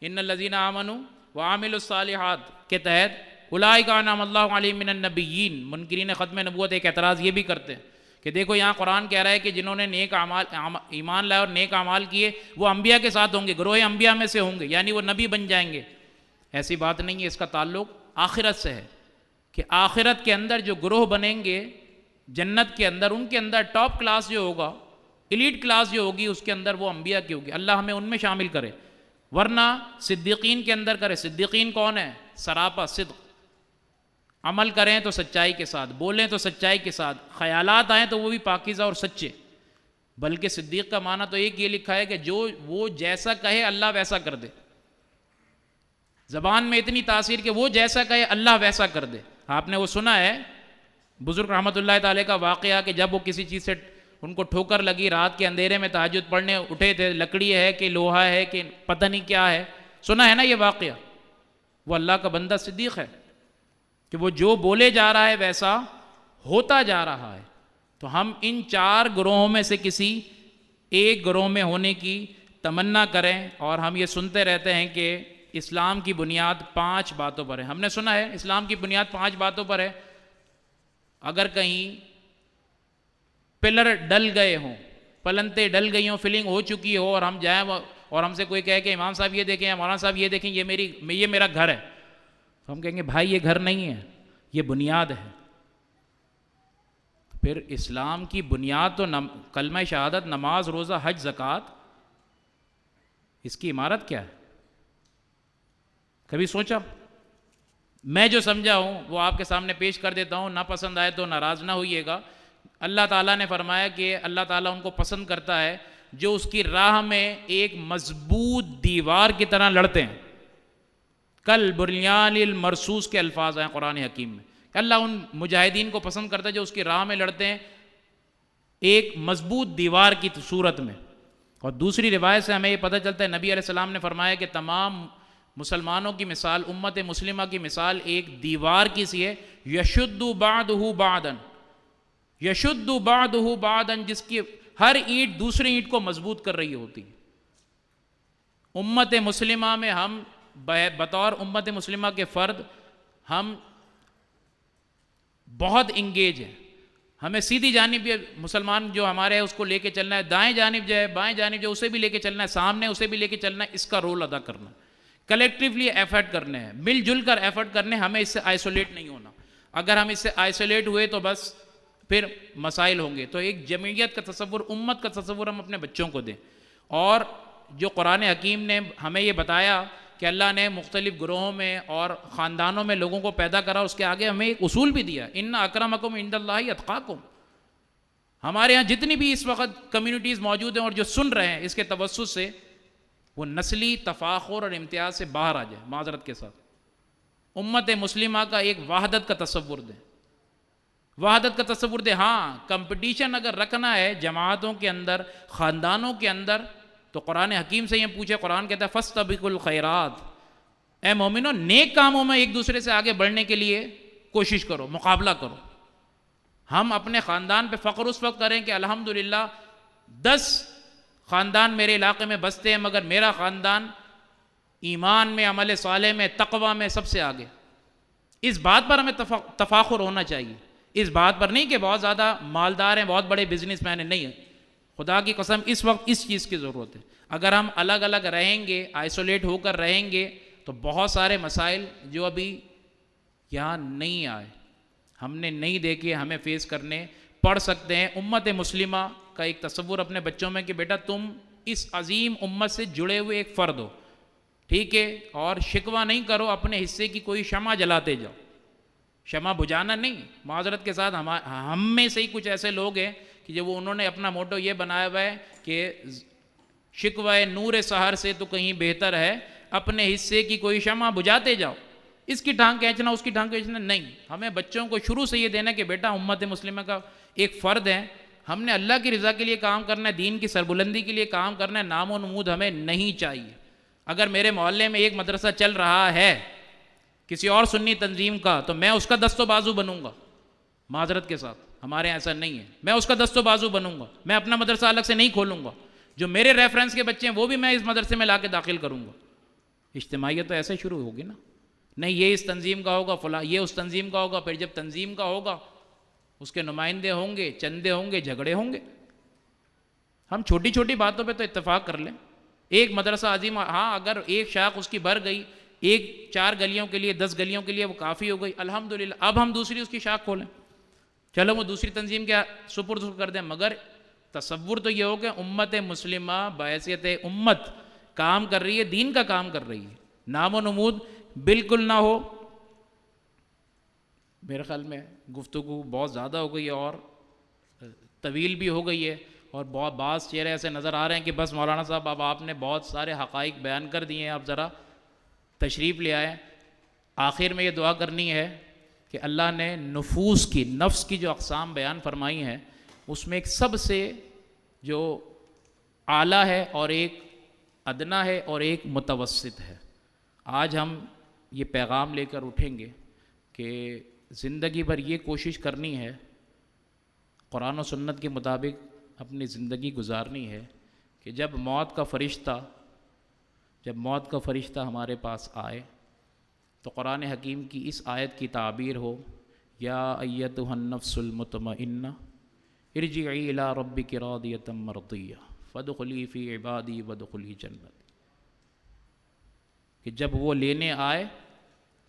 ان الذین آمنوا وعملوا الصالحات کے تحت اولئک انعم اللہ علیہم من النبیین. منکرین ختم نبوت ایک اعتراض یہ بھی کرتے ہیں کہ دیکھو یہاں قرآن کہہ رہا ہے کہ جنہوں نے نیک اعمال ایمان لائے اور نیک اعمال کیے وہ انبیاء کے ساتھ ہوں گے، گروہ انبیاء میں سے ہوں گے، یعنی وہ نبی بن جائیں گے. ایسی بات نہیں ہے، اس کا تعلق آخرت سے ہے کہ آخرت کے اندر جو گروہ بنیں گے جنت کے اندر، ان کے اندر ٹاپ کلاس جو ہوگا، ایلیٹ کلاس جو ہوگی، اس کے اندر وہ انبیاء کی ہوگی. اللہ ہمیں ان میں شامل کرے. ورنہ صدیقین کے اندر کرے. صدیقین کون ہے؟ سراپا صدق. عمل کریں تو سچائی کے ساتھ، بولیں تو سچائی کے ساتھ، خیالات آئیں تو وہ بھی پاکیزہ اور سچے. بلکہ صدیق کا معنی تو ایک یہ لکھا ہے کہ جو وہ جیسا کہے اللہ ویسا کر دے. زبان میں اتنی تاثیر کہ وہ جیسا کہے اللہ ویسا کر دے. آپ نے وہ سنا ہے بزرگ رحمۃ اللہ تعالیٰ کا واقعہ کہ جب وہ کسی چیز سے ان کو ٹھوکر لگی، رات کے اندھیرے میں تہجد پڑھنے اٹھے تھے، لکڑی ہے کہ لوہا ہے کہ پتہ نہیں کیا ہے، سنا ہے نا یہ واقعہ. وہ اللہ کا بندہ صدیق ہے کہ وہ جو بولے جا رہا ہے ویسا ہوتا جا رہا ہے. تو ہم ان 4 گروہوں میں سے کسی ایک گروہ میں ہونے کی تمنا کریں. اور ہم یہ سنتے رہتے ہیں کہ اسلام کی بنیاد 5 باتوں پر ہے. ہم نے سنا ہے اسلام کی بنیاد 5 باتوں پر ہے. اگر کہیں پلر ڈل گئے ہوں، پلنتے ڈل گئی ہوں، فلنگ ہو چکی ہو، اور ہم جائیں اور ہم سے کوئی کہے کہ امام صاحب یہ دیکھیں یا مولانا صاحب یہ دیکھیں یہ میرا گھر ہے، تو ہم کہیں گے بھائی یہ گھر نہیں ہے، یہ بنیاد ہے. پھر اسلام کی بنیاد تو کلمہ شہادت، نماز، روزہ، حج، زکوٰۃ، اس کی عمارت کیا ہے؟ کبھی سوچا؟ میں جو سمجھا ہوں وہ آپ کے سامنے پیش کر دیتا ہوں. نہ پسند آئے تو ناراض نہ ہوئیے گا. اللہ تعالیٰ نے فرمایا کہ اللہ تعالیٰ ان کو پسند کرتا ہے جو اس کی راہ میں ایک مضبوط دیوار کی طرح لڑتے ہیں. کل بنیان المرصوص کے الفاظ ہیں قرآن حکیم میں. اللہ ان مجاہدین کو پسند کرتا ہے جو اس کی راہ میں لڑتے ہیں ایک مضبوط دیوار کی صورت میں. اور دوسری روایت سے ہمیں یہ پتہ چلتا ہے نبی علیہ السلام نے فرمایا کہ تمام مسلمانوں کی مثال، امت مسلمہ کی مثال ایک دیوار کی سی ہے، یشد بعضہ بعضا، یشد بعضہ بعضا، جس کی ہر اینٹ دوسری اینٹ کو مضبوط کر رہی ہوتی. امت مسلمہ میں ہم بطور امت مسلمہ کے فرد ہم بہت انگیج ہیں. ہمیں سیدھی جانب مسلمان جو ہمارے ہے اس کو لے کے چلنا ہے، دائیں جانب جو ہے، بائیں جانب جو اسے بھی لے کے چلنا ہے، سامنے اسے بھی لے کے چلنا ہے. اس کا رول ادا کرنا ہے، کلیکٹیولی ایفرٹ کرنے ہیں، مل جل کر ایفرٹ کرنے. ہمیں اس سے آئسولیٹ نہیں ہونا. اگر ہم اس سے آئسولیٹ ہوئے تو بس پھر مسائل ہوں گے. تو ایک جمعیت کا تصور، امت کا تصور ہم اپنے بچوں کو دیں. اور جو قرآن حکیم نے ہمیں یہ بتایا کہ اللہ نے مختلف گروہوں میں اور خاندانوں میں لوگوں کو پیدا کرا، اس کے آگے ہمیں ایک اصول بھی دیا، ان اکرمکم عند اللہ اتقاکم. ہمارے یہاں جتنی بھی اس وقت کمیونٹیز موجود ہیں اور جو سن رہے ہیں، اس کے توسط سے وہ نسلی تفاخر اور امتیاز سے باہر آ جائے. معذرت کے ساتھ امت مسلمہ کا ایک وحدت کا تصور دیں، وحدت کا تصور دیں. ہاں کمپٹیشن اگر رکھنا ہے جماعتوں کے اندر، خاندانوں کے اندر، تو قرآن حکیم سے یہ پوچھے. قرآن کہتا ہے فاستبقوا الخیرات، اے مومنو نیک کاموں میں ایک دوسرے سے آگے بڑھنے کے لیے کوشش کرو، مقابلہ کرو. ہم اپنے خاندان پہ فخر اس وقت کریں کہ الحمدللہ 10 خاندان میرے علاقے میں بستے ہیں مگر میرا خاندان ایمان میں، عمل صالح میں، تقوی میں سب سے آگے. اس بات پر ہمیں تفاخر ہونا چاہیے. اس بات پر نہیں کہ بہت زیادہ مالدار ہیں، بہت بڑے بزنس مین ہیں. نہیں ہے، خدا کی قسم اس وقت اس چیز کی ضرورت ہے. اگر ہم الگ الگ رہیں گے، آئسولیٹ ہو کر رہیں گے، تو بہت سارے مسائل جو ابھی یہاں نہیں آئے، ہم نے نہیں دیکھے، ہمیں فیس کرنے پڑ سکتے ہیں. امت مسلمہ کا ایک تصور اپنے بچوں میں کہ بیٹا تم اس عظیم امت سے جڑے ہوئے ایک فرد ہو. ٹھیک ہے، اور شکوہ نہیں کرو، اپنے حصے کی کوئی شمع جلاتے جاؤ، شمع بجھانا نہیں۔ معذرت کے ساتھ ہم میں سے ہی کچھ ایسے لوگ ہیں کہ جو انہوں نے اپنا موٹو یہ بنایا ہوا ہے کہ شکوہ نور سحر سے تو کہیں بہتر ہے اپنے حصے کی کوئی شمع بجھاتے جاؤ، اس کی ٹانگ کھینچنا اس کی ٹانگ کھینچنا نہیں۔ ہمیں بچوں کو شروع سے یہ دینا کہ بیٹا امت مسلمہ کا ایک فرد ہے، ہم نے اللہ کی رضا کے لیے کام کرنا ہے، دین کی سربلندی کے لیے کام کرنا ہے، نام و نمود ہمیں نہیں چاہیے۔ اگر میرے محلے میں ایک مدرسہ چل رہا ہے کسی اور سنی تنظیم کا تو میں اس کا دست و بازو بنوں گا، معذرت کے ساتھ ہمارے ایسا نہیں ہے، میں اس کا دست و بازو بنوں گا، میں اپنا مدرسہ الگ سے نہیں کھولوں گا، جو میرے ریفرنس کے بچے ہیں وہ بھی میں اس مدرسے میں لا کے داخل کروں گا۔ اجتماعیت تو ایسے شروع ہوگی نا، نہیں یہ اس تنظیم کا ہوگا، فلاں یہ اس تنظیم کا ہوگا، پھر جب تنظیم کا ہوگا اس کے نمائندے ہوں گے، چندے ہوں گے، جھگڑے ہوں گے۔ ہم چھوٹی چھوٹی باتوں پہ تو اتفاق کر لیں۔ ایک مدرسہ عظیم، ہاں اگر ایک شاخ اس کی بھر گئی، ایک 4 گلیوں کے لیے 10 گلیوں کے لیے وہ کافی ہو گئی، الحمدللہ، اب ہم دوسری اس کی شاخ کھولیں، چلو وہ دوسری تنظیم کے سپرد کر دیں، مگر تصور تو یہ ہو کہ امت مسلمہ بحیثیت امت کام کر رہی ہے، دین کا کام کر رہی ہے، نام و نمود بالکل نہ ہو۔ میرے خیال میں گفتگو بہت زیادہ ہو گئی ہے اور طویل بھی ہو گئی ہے، اور بعض چہرے ایسے نظر آ رہے ہیں کہ بس مولانا صاحب اب آپ نے بہت سارے حقائق بیان کر دیے ہیں، آپ ذرا تشریف لے آئیں۔ آخر میں یہ دعا کرنی ہے کہ اللہ نے نفس کی جو اقسام بیان فرمائی ہیں اس میں ایک سب سے جو اعلیٰ ہے اور ایک ادنا ہے اور ایک متوسط ہے۔ آج ہم یہ پیغام لے کر اٹھیں گے کہ زندگی بھر یہ کوشش کرنی ہے، قرآن و سنت کے مطابق اپنی زندگی گزارنی ہے کہ جب موت کا فرشتہ ہمارے پاس آئے تو قرآن حکیم کی اس آیت کی تعبیر ہو، یا ایتھا النفس المطمئنہ ارجعی الی ربک راضیۃ مرضیہ فادخلی فی عبادی وادخلی جنتی، کہ جب وہ لینے آئے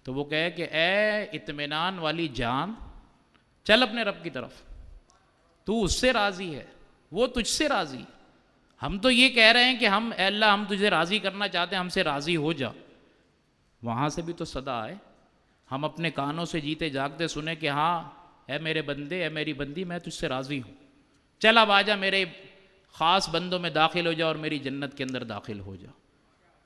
تو وہ کہے کہ اے اطمینان والی جان چل اپنے رب کی طرف، تو اس سے راضی ہے، وہ تجھ سے راضی۔ ہم تو یہ کہہ رہے ہیں کہ اے اللہ ہم تجھے راضی کرنا چاہتے ہیں، ہم سے راضی ہو جا، وہاں سے بھی تو صدا آئے، ہم اپنے کانوں سے جیتے جاگتے سنیں کہ ہاں اے میرے بندے، اے میری بندی، میں تجھ سے راضی ہوں، چل اب آجا میرے خاص بندوں میں داخل ہو جا اور میری جنت کے اندر داخل ہو جا۔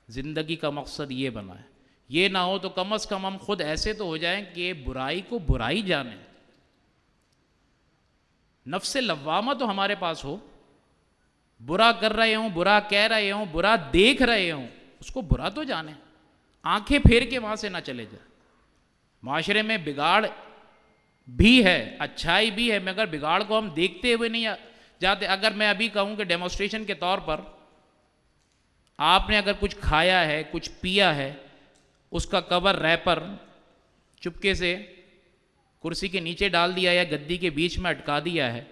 زندگی کا مقصد یہ بنا ہے، یہ نہ ہو تو کم از کم ہم خود ایسے تو ہو جائیں کہ برائی کو برائی جانیں، نفس لوامہ تو ہمارے پاس ہو، برا کر رہے ہوں، برا کہہ رہے ہوں، برا دیکھ رہے ہوں، اس کو برا تو جانیں، آنکھیں پھیر کے وہاں سے نہ چلے جائیں۔ معاشرے میں بگاڑ بھی ہے، اچھائی بھی ہے، مگر بگاڑ کو ہم دیکھتے ہوئے نہیں جاتے۔ اگر میں ابھی کہوں کہ ڈیمونسٹریشن کے طور پر آپ نے اگر کچھ کھایا ہے، کچھ پیا ہے، اس کا کور ریپر چپکے سے کرسی کے نیچے ڈال دیا یا گدی کے بیچ میں اٹکا دیا ہے،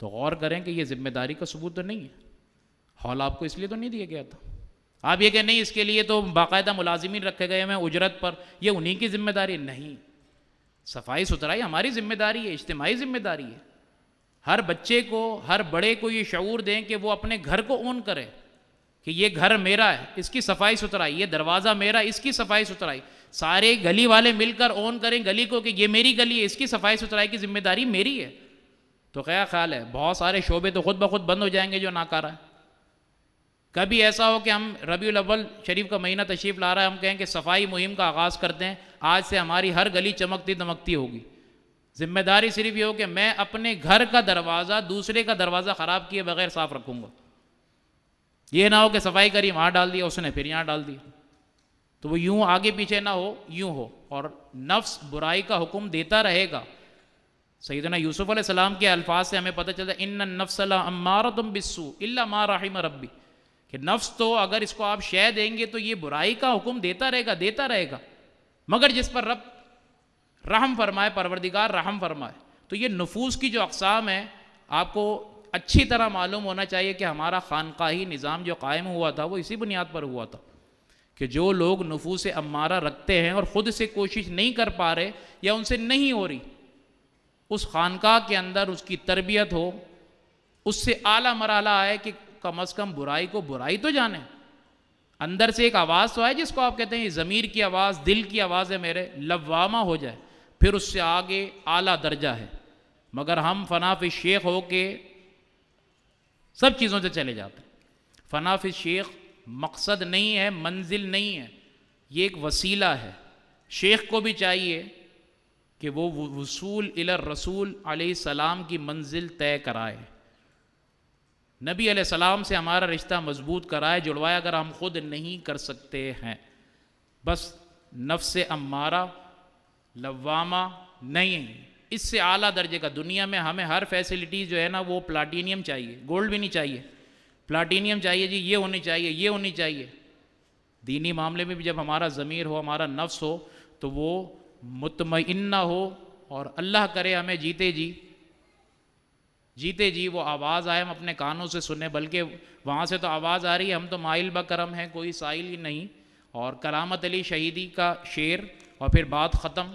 تو غور کریں کہ یہ ذمہ داری کا ثبوت تو نہیں ہے، ہال آپ کو اس لیے تو نہیں دیا گیا تھا۔ آپ یہ کہ نہیں اس کے لیے تو باقاعدہ ملازمین رکھے گئے ہیں اجرت پر، یہ انہی کی ذمہ داری نہیں۔ صفائی ستھرائی ہماری ذمہ داری ہے، اجتماعی ذمہ داری ہے۔ ہر بچے کو، ہر بڑے کو یہ شعور دیں کہ وہ اپنے گھر کو اون کرے کہ یہ گھر میرا ہے، اس کی صفائی ستھرائی، یہ دروازہ میرا، اس کی صفائی ستھرائی، سارے گلی والے مل کر اون کریں گلی کو کہ یہ میری گلی ہے، اس کی صفائی ستھرائی کی ذمہ داری میری ہے، تو کیا خیال ہے بہت سارے شعبے تو خود بخود بند ہو جائیں گے جو ناکارہ ہے۔ کبھی ایسا ہو کہ ہم ربیع الاول شریف کا مہینہ تشریف لا رہا ہے، ہم کہیں کہ صفائی مہم کا آغاز کرتے ہیں، آج سے ہماری ہر گلی چمکتی دمکتی ہوگی۔ ذمہ داری صرف یہ ہو کہ میں اپنے گھر کا دروازہ دوسرے کا دروازہ خراب کیے بغیر صاف رکھوں گا، یہ نہ ہو کہ صفائی کری وہاں ڈال دیا اس نے پھر یہاں ڈال دیا، تو وہ یوں آگے پیچھے نہ ہو، یوں ہو، اور نفس برائی کا حکم دیتا رہے گا۔ سیدنا یوسف علیہ السلام کے الفاظ سے ہمیں پتہ چلتا ہے ان النفس لامارۃ بالسوء الا ما رحم ربی، کہ نفس تو اگر اس کو آپ شے دیں گے تو یہ برائی کا حکم دیتا رہے گا، مگر جس پر رب رحم فرمائے، پروردگار رحم فرمائے۔ تو یہ نفوس کی جو اقسام ہیں آپ کو اچھی طرح معلوم ہونا چاہیے کہ ہمارا خانقاہی نظام جو قائم ہوا تھا وہ اسی بنیاد پر ہوا تھا کہ جو لوگ نفوس امارہ رکھتے ہیں اور خود سے کوشش نہیں کر پا رہے یا ان سے نہیں ہو رہی، اس خانقاہ کے اندر اس کی تربیت ہو، اس سے اعلیٰ مرحلہ آئے کہ کم از کم برائی کو برائی تو جانیں۔ اندر سے ایک آواز تو آئے جس کو آپ کہتے ہیں یہ ضمیر کی آواز، دل کی آواز ہے میرے، لوامہ ہو جائے، پھر اس سے آگے اعلیٰ درجہ ہے۔ مگر ہم فنا فی الشیخ ہو کے سب چیزوں سے چلے جاتے ہیں۔ فنا فی الشیخ مقصد نہیں ہے، منزل نہیں ہے، یہ ایک وسیلہ ہے۔ شیخ کو بھی چاہیے کہ وہ وصول الی الرسول علیہ السلام کی منزل طے کرائے، نبی علیہ السلام سے ہمارا رشتہ مضبوط کرائے، جڑوائے، اگر ہم خود نہیں کر سکتے ہیں۔ بس نفس امارہ لوامہ نہیں، اس سے اعلیٰ درجے کا دنیا میں ہمیں ہر فیسلٹی جو ہے نا وہ پلاٹینیم چاہیے، گولڈ بھی نہیں چاہیے، پلاٹینیم چاہیے جی، یہ ہونی چاہیے، یہ ہونی چاہیے۔ دینی معاملے میں بھی جب ہمارا ضمیر ہو، ہمارا نفس ہو، تو وہ مطمئنہ ہو، اور اللہ کرے ہمیں جیتے جی وہ آواز آئے ہم اپنے کانوں سے سنیں، بلکہ وہاں سے تو آواز آ رہی ہے، ہم تو مائل بکرم ہیں، کوئی سائل ہی نہیں۔ اور کرامت علی شہیدی کا شعر، اور پھر بات ختم۔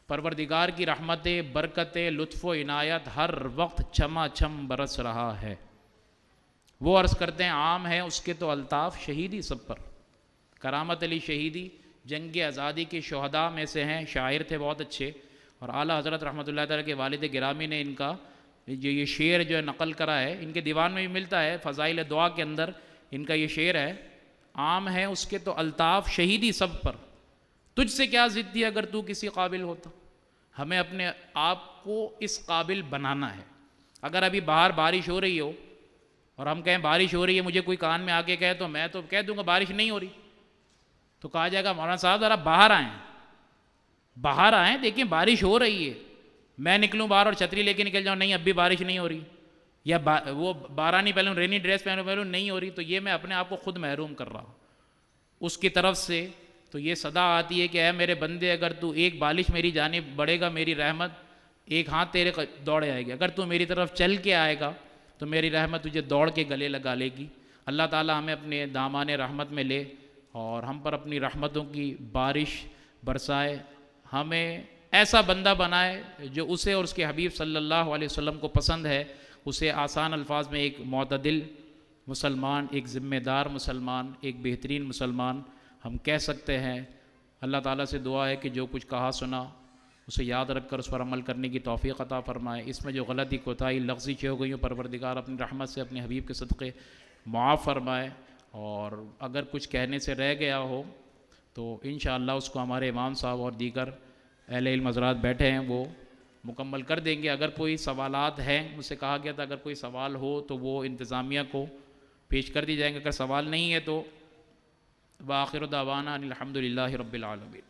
پروردگار کی رحمتیں، برکتیں، لطف و عنایت ہر وقت چھما چھم برس رہا ہے۔ وہ عرض کرتے ہیں عام ہے اس کے تو الطاف، شہیدی سب پر۔ کرامت علی شہیدی جنگ آزادی کے شہداء میں سے ہیں، شاعر تھے بہت اچھے، اور اعلیٰ حضرت رحمۃ اللہ تعالیٰ کے والد گرامی نے ان کا یہ شعر جو ہے نقل کرا ہے، ان کے دیوان میں بھی ملتا ہے، فضائل دعا کے اندر ان کا یہ شعر ہے، عام ہے اس کے تو الطاف، شہیدی سب پر، تجھ سے کیا ضد تھی اگر تو کسی قابل ہوتا۔ ہمیں اپنے آپ کو اس قابل بنانا ہے۔ اگر ابھی باہر بارش ہو رہی ہو اور ہم کہیں بارش ہو رہی ہے، مجھے کوئی کان میں آ کے کہے تو میں تو کہہ دوں گا بارش نہیں ہو رہی، تو کہا جائے گا مولانا صاحب ذرا باہر آئیں دیکھیں بارش ہو رہی ہے۔ میں نکلوں باہر اور چھتری لے کے نکل جاؤں، نہیں اب بھی بارش نہیں ہو رہی، یا وہ بارانی پہلوں، رینی ڈریس پہلوں نہیں ہو رہی، تو یہ میں اپنے آپ کو خود محروم کر رہا ہوں اس کی طرف سے۔ تو یہ صدا آتی ہے کہ اے میرے بندے، اگر تو ایک بالش میری جانب بڑھے گا میری رحمت ایک ہاتھ تیرے دوڑ آئے گی، اگر تو میری طرف چل کے آئے گا تو میری رحمت تجھے دوڑ کے گلے لگا لے گی۔ اللہ تعالی ہمیں اپنے دامان رحمت میں لے اور ہم پر اپنی رحمتوں کی بارش برسائے، ہمیں ایسا بندہ بنائے جو اسے اور اس کے حبیب صلی اللہ علیہ وسلم کو پسند ہے، اسے آسان الفاظ میں ایک معتدل مسلمان، ایک ذمہ دار مسلمان، ایک بہترین مسلمان ہم کہہ سکتے ہیں۔ اللہ تعالیٰ سے دعا ہے کہ جو کچھ کہا سنا اسے یاد رکھ کر اس پر عمل کرنے کی توفیق عطا فرمائے۔ اس میں جو غلطی کوتاہی لفظی ہو گئی ہوں، پروردگار اپنی رحمت سے اپنے حبیب کے صدقے معاف فرمائے، اور اگر کچھ کہنے سے رہ گیا ہو تو انشاءاللہ اس کو ہمارے امام صاحب اور دیگر اہل علم حضرات بیٹھے ہیں وہ مکمل کر دیں گے۔ اگر کوئی سوالات ہیں، مجھ سے کہا گیا تھا اگر کوئی سوال ہو تو وہ انتظامیہ کو پیش کر دی جائیں گے، اگر سوال نہیں ہے تو وآخر دعوانا ان الحمد للہ رب العالمین۔